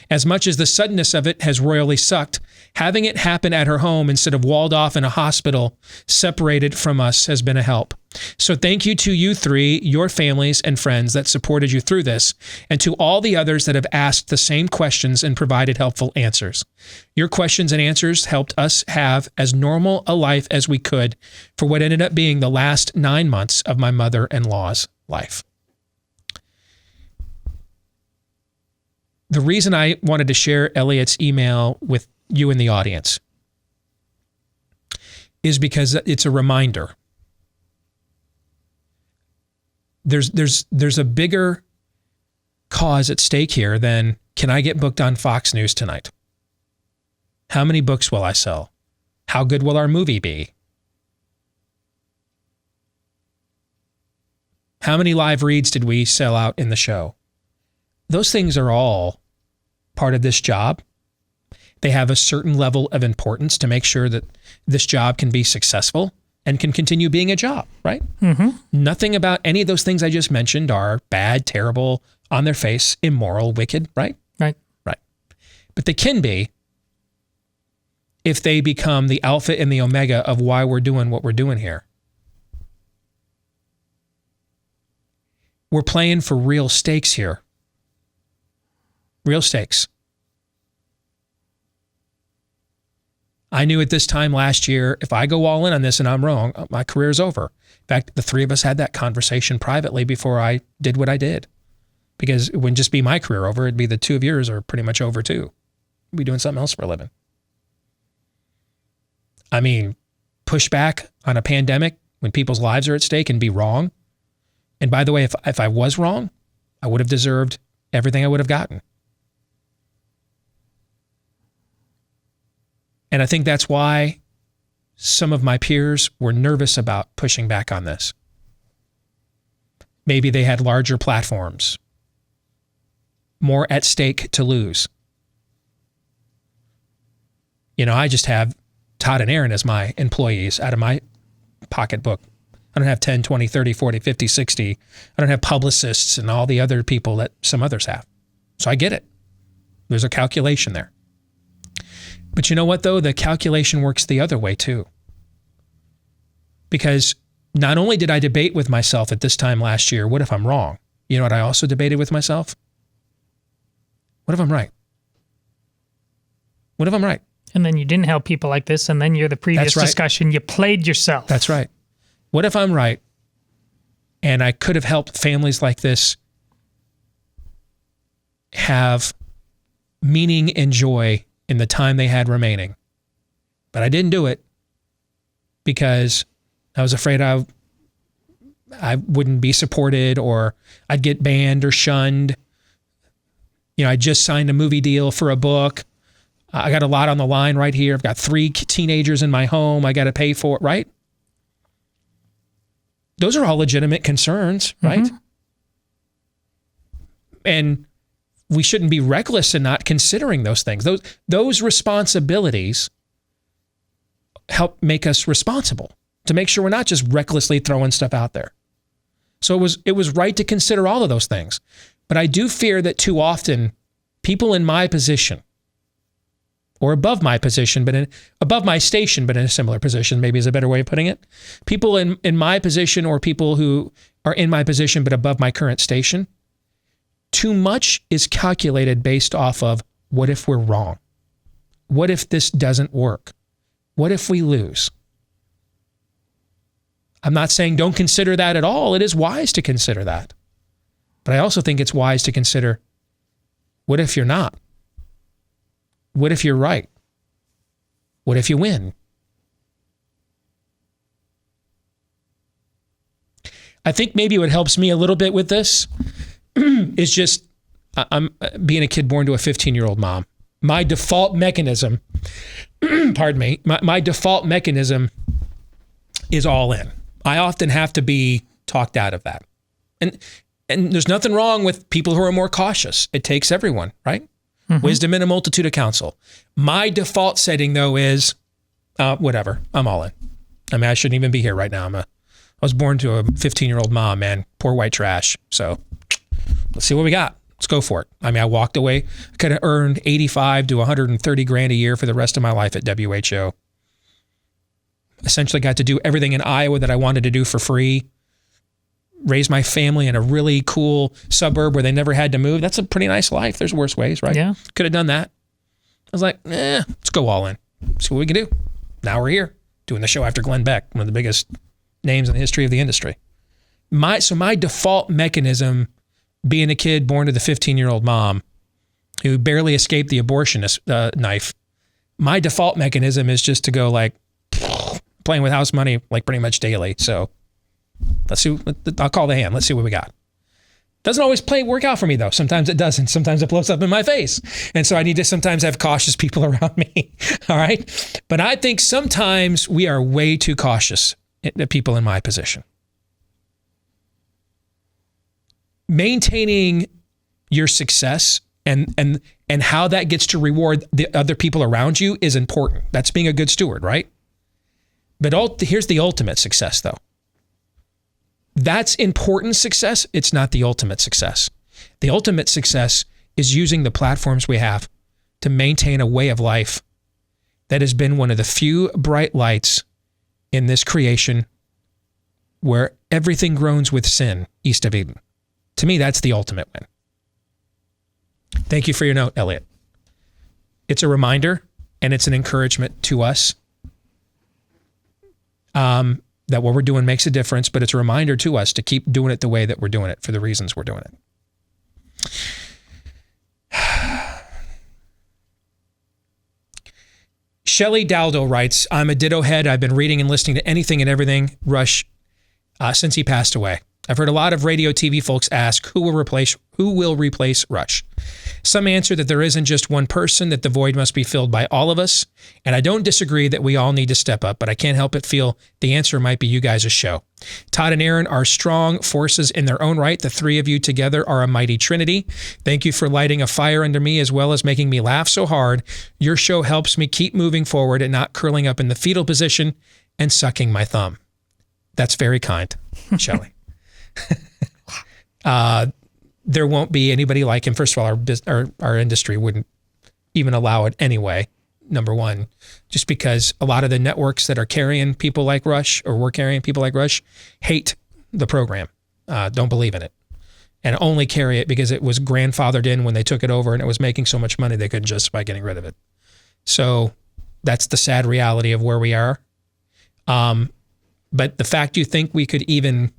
A: As much as the suddenness of it has royally sucked, having it happen at her home instead of walled off in a hospital, separated from us, has been a help. So thank you to you 3, your families and friends that supported you through this, and to all the others that have asked the same questions and provided helpful answers. Your questions and answers helped us have as normal a life as we could for what ended up being the last 9 months of my mother-in-law's life. The reason I wanted to share Elliot's email with you in the audience is because it's a reminder. There's a bigger cause at stake here than, can I get booked on Fox News tonight? How many books will I sell? How good will our movie be? How many live reads did we sell out in the show? Those things are all part of this job. They have a certain level of importance to make sure that this job can be successful and can continue being a job, right?
P: Mm-hmm.
A: Nothing about any of those things I just mentioned are bad, terrible, on their face, immoral, wicked, right?
P: Right.
A: Right. But they can be if they become the alpha and the omega of why we're doing what we're doing here. We're playing for real stakes here. Real stakes. I knew at this time last year, if I go all in on this and I'm wrong, my career's over. In fact, the 3 of us had that conversation privately before I did what I did. Because it wouldn't just be my career over, it'd be the 2 of yours are pretty much over too. We'd be doing something else for a living. I mean, push back on a pandemic when people's lives are at stake and be wrong. And by the way, if I was wrong, I would have deserved everything I would have gotten. And I think that's why some of my peers were nervous about pushing back on this. Maybe they had larger platforms. more at stake to lose. You know, I just have Todd and Aaron as my employees out of my pocketbook. I don't have 10, 20, 30, 40, 50, 60. I don't have publicists and all the other people that some others have. So I get it. There's a calculation there. But you know what, though? The calculation works the other way, too. Because not only did I debate with myself at this time last year, what if I'm wrong? You know what I also debated with myself? What if I'm right? What if I'm right?
P: And then you didn't help people like this, and then you're the previous discussion. You played yourself.
A: That's right. What if I'm right, and I could have helped families like this have meaning and joy in the time they had remaining? But I didn't do it because I was afraid I wouldn't be supported, or I'd get banned or shunned. You know, I just signed a movie deal for a book. I got a lot on the line right here. I've got 3 teenagers in my home. I got to pay for it, right? Those are all legitimate concerns, right? Mm-hmm. And we shouldn't be reckless in not considering those things. Those responsibilities help make us responsible, to make sure we're not just recklessly throwing stuff out there. So it was right to consider all of those things. But I do fear that too often people in my position, or above my position, above my station, but in a similar position, maybe is a better way of putting it. People in my position, or people who are in my position but above my current station, too much is calculated based off of, what if we're wrong? What if this doesn't work? What if we lose? I'm not saying don't consider that at all. It is wise to consider that. But I also think it's wise to consider, what if you're not? What if you're right? What if you win? I think maybe what helps me a little bit with this is just, I'm being a kid born to a 15-year-old mom. My default mechanism, pardon me, my default mechanism is all in. I often have to be talked out of that. And there's nothing wrong with people who are more cautious. It takes everyone, right? Mm-hmm. Wisdom in a multitude of counsel. My default setting, though, is whatever. I'm all in. I mean, I shouldn't even be here right now. I was born to a 15-year-old mom, man. Poor white trash. So let's see what we got. Let's go for it. I mean, I walked away. I could have earned 85 to 130 grand a year for the rest of my life at WHO. Essentially got to do everything in Iowa that I wanted to do for free. Raise my family in a really cool suburb where they never had to move. That's a pretty nice life. There's worse ways, right?
P: Yeah.
A: Could have done that. I was like, let's go all in. See what we can do. Now we're here doing the show after Glenn Beck, one of the biggest names in the history of the industry. My default mechanism, being a kid born to the 15-year-old mom who barely escaped the abortionist knife, my default mechanism is just to go like playing with house money like pretty much daily. So let's see. I'll call the hand. Let's see what we got. Doesn't always work out for me, though. Sometimes it doesn't. Sometimes it blows up in my face. And so I need to sometimes have cautious people around me. All right. But I think sometimes we are way too cautious, the people in my position. Maintaining your success and how that gets to reward the other people around you is important. That's being a good steward, right? But here's the ultimate success, though. That's important success. It's not the ultimate success. The ultimate success is using the platforms we have to maintain a way of life that has been one of the few bright lights in this creation where everything groans with sin east of Eden. To me, that's the ultimate win. Thank you for your note, Elliot. It's a reminder and it's an encouragement to us that what we're doing makes a difference, but it's a reminder to us to keep doing it the way that we're doing it for the reasons we're doing it. Shelley Dowdle writes, I'm a ditto head. I've been reading and listening to anything and everything Rush since he passed away. I've heard a lot of radio TV folks ask who will replace Rush. Some answer that there isn't just one person, that the void must be filled by all of us. And I don't disagree that we all need to step up, but I can't help but feel the answer might be you guys' show. Todd and Aaron are strong forces in their own right. The three of you together are a mighty trinity. Thank you for lighting a fire under me as well as making me laugh so hard. Your show helps me keep moving forward and not curling up in the fetal position and sucking my thumb. That's very kind, Shelley. There won't be anybody like him. First of all, our industry wouldn't even allow it anyway, number one, just because a lot of the networks that are carrying people like Rush, or were carrying people like Rush, hate the program, don't believe in it, and only carry it because it was grandfathered in when they took it over and it was making so much money they couldn't justify getting rid of it. So that's the sad reality of where we are. But the fact you think we could even,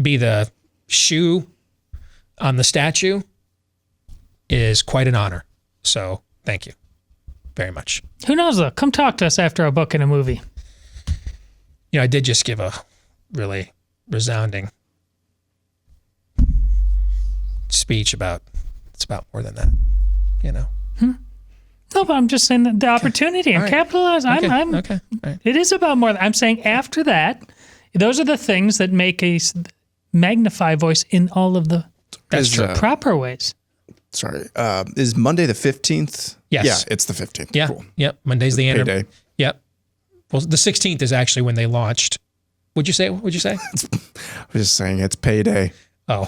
A: be the shoe on the statue is quite an honor. So thank you very much.
P: Who knows though? Come talk to us after a book and a movie.
A: I did just give a really resounding speech about, it's about more than that,
P: No, but I'm just saying that the opportunity and capitalize.
A: Okay.
P: It is about more. I'm saying after that, those are the things that make a magnify voice in all of the proper ways.
O: Sorry. Is Monday the 15th?
A: Yes.
O: Yeah, it's the 15th.
A: Yeah.
O: Cool.
A: Yep. Monday's the
O: payday.
A: Yep. Well, the 16th is actually when they launched. What'd you say?
O: I was just saying it's payday.
A: Oh.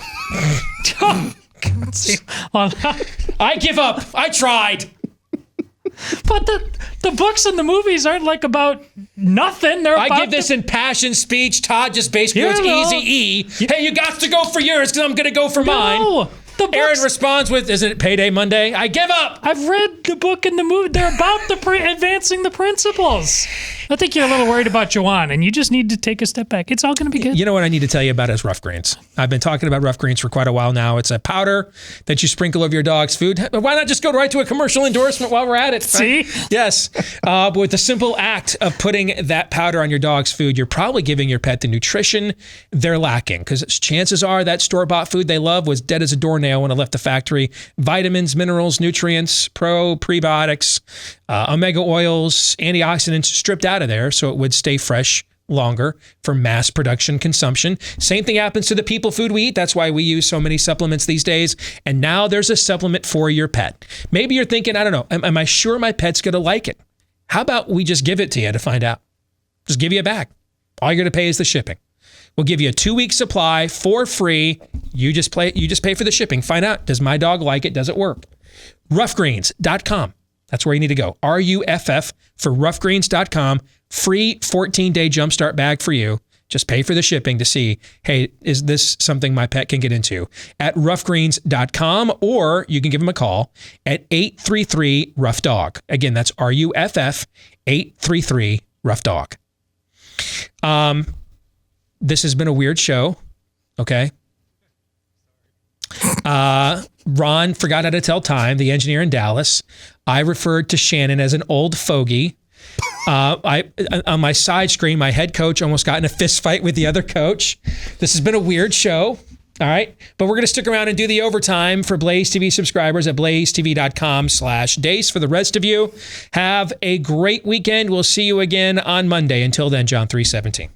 A: I give up. I tried.
P: But the books and the movies aren't like about nothing. They're about
A: I give this impassioned speech. Todd just basically goes easy E. Hey, you got to go for yours because I'm going to go for mine. Aaron responds with, isn't it payday Monday? I give up.
P: I've read the book and the movie. They're about advancing the principles. I think you're a little worried about Joanne, and you just need to take a step back. It's all going to be good.
A: You know what I need to tell you about is Rough Greens. I've been talking about Rough Greens for quite a while now. It's a powder that you sprinkle over your dog's food. Why not just go right to a commercial endorsement while we're at it?
P: See?
A: Yes. But with the simple act of putting that powder on your dog's food, you're probably giving your pet the nutrition they're lacking, because chances are that store-bought food they love was dead as a doornail when it left the factory. Vitamins, minerals, nutrients, prebiotics, omega oils, antioxidants stripped out of there so it would stay fresh longer for mass production consumption. Same thing happens to the people food we eat. That's why we use so many supplements these days. And now there's a supplement for your pet. Maybe you're thinking, I don't know, am I sure my pet's going to like it? How about we just give it to you to find out? Just give you a bag. All you're going to pay is the shipping. We'll give you a 2-week supply for free. You just pay for the shipping. Find out, does my dog like it? Does it work? Roughgreens.com. That's where you need to go. RUFF for roughgreens.com. Free 14-day jumpstart bag for you. Just pay for the shipping to see, hey, is this something my pet can get into? At roughgreens.com, or you can give them a call at 833-ROUGH-DOG. Again, that's RUFF 833-ROUGH-DOG. This has been a weird show, okay? Ron forgot how to tell time, the engineer in Dallas. I referred to Shannon as an old fogey. On my side screen, my head coach almost got in a fist fight with the other coach. This has been a weird show. All right. But we're going to stick around and do the overtime for Blaze TV subscribers at blazetv.com/Deace. For the rest of you, have a great weekend. We'll see you again on Monday. Until then, John 3:17.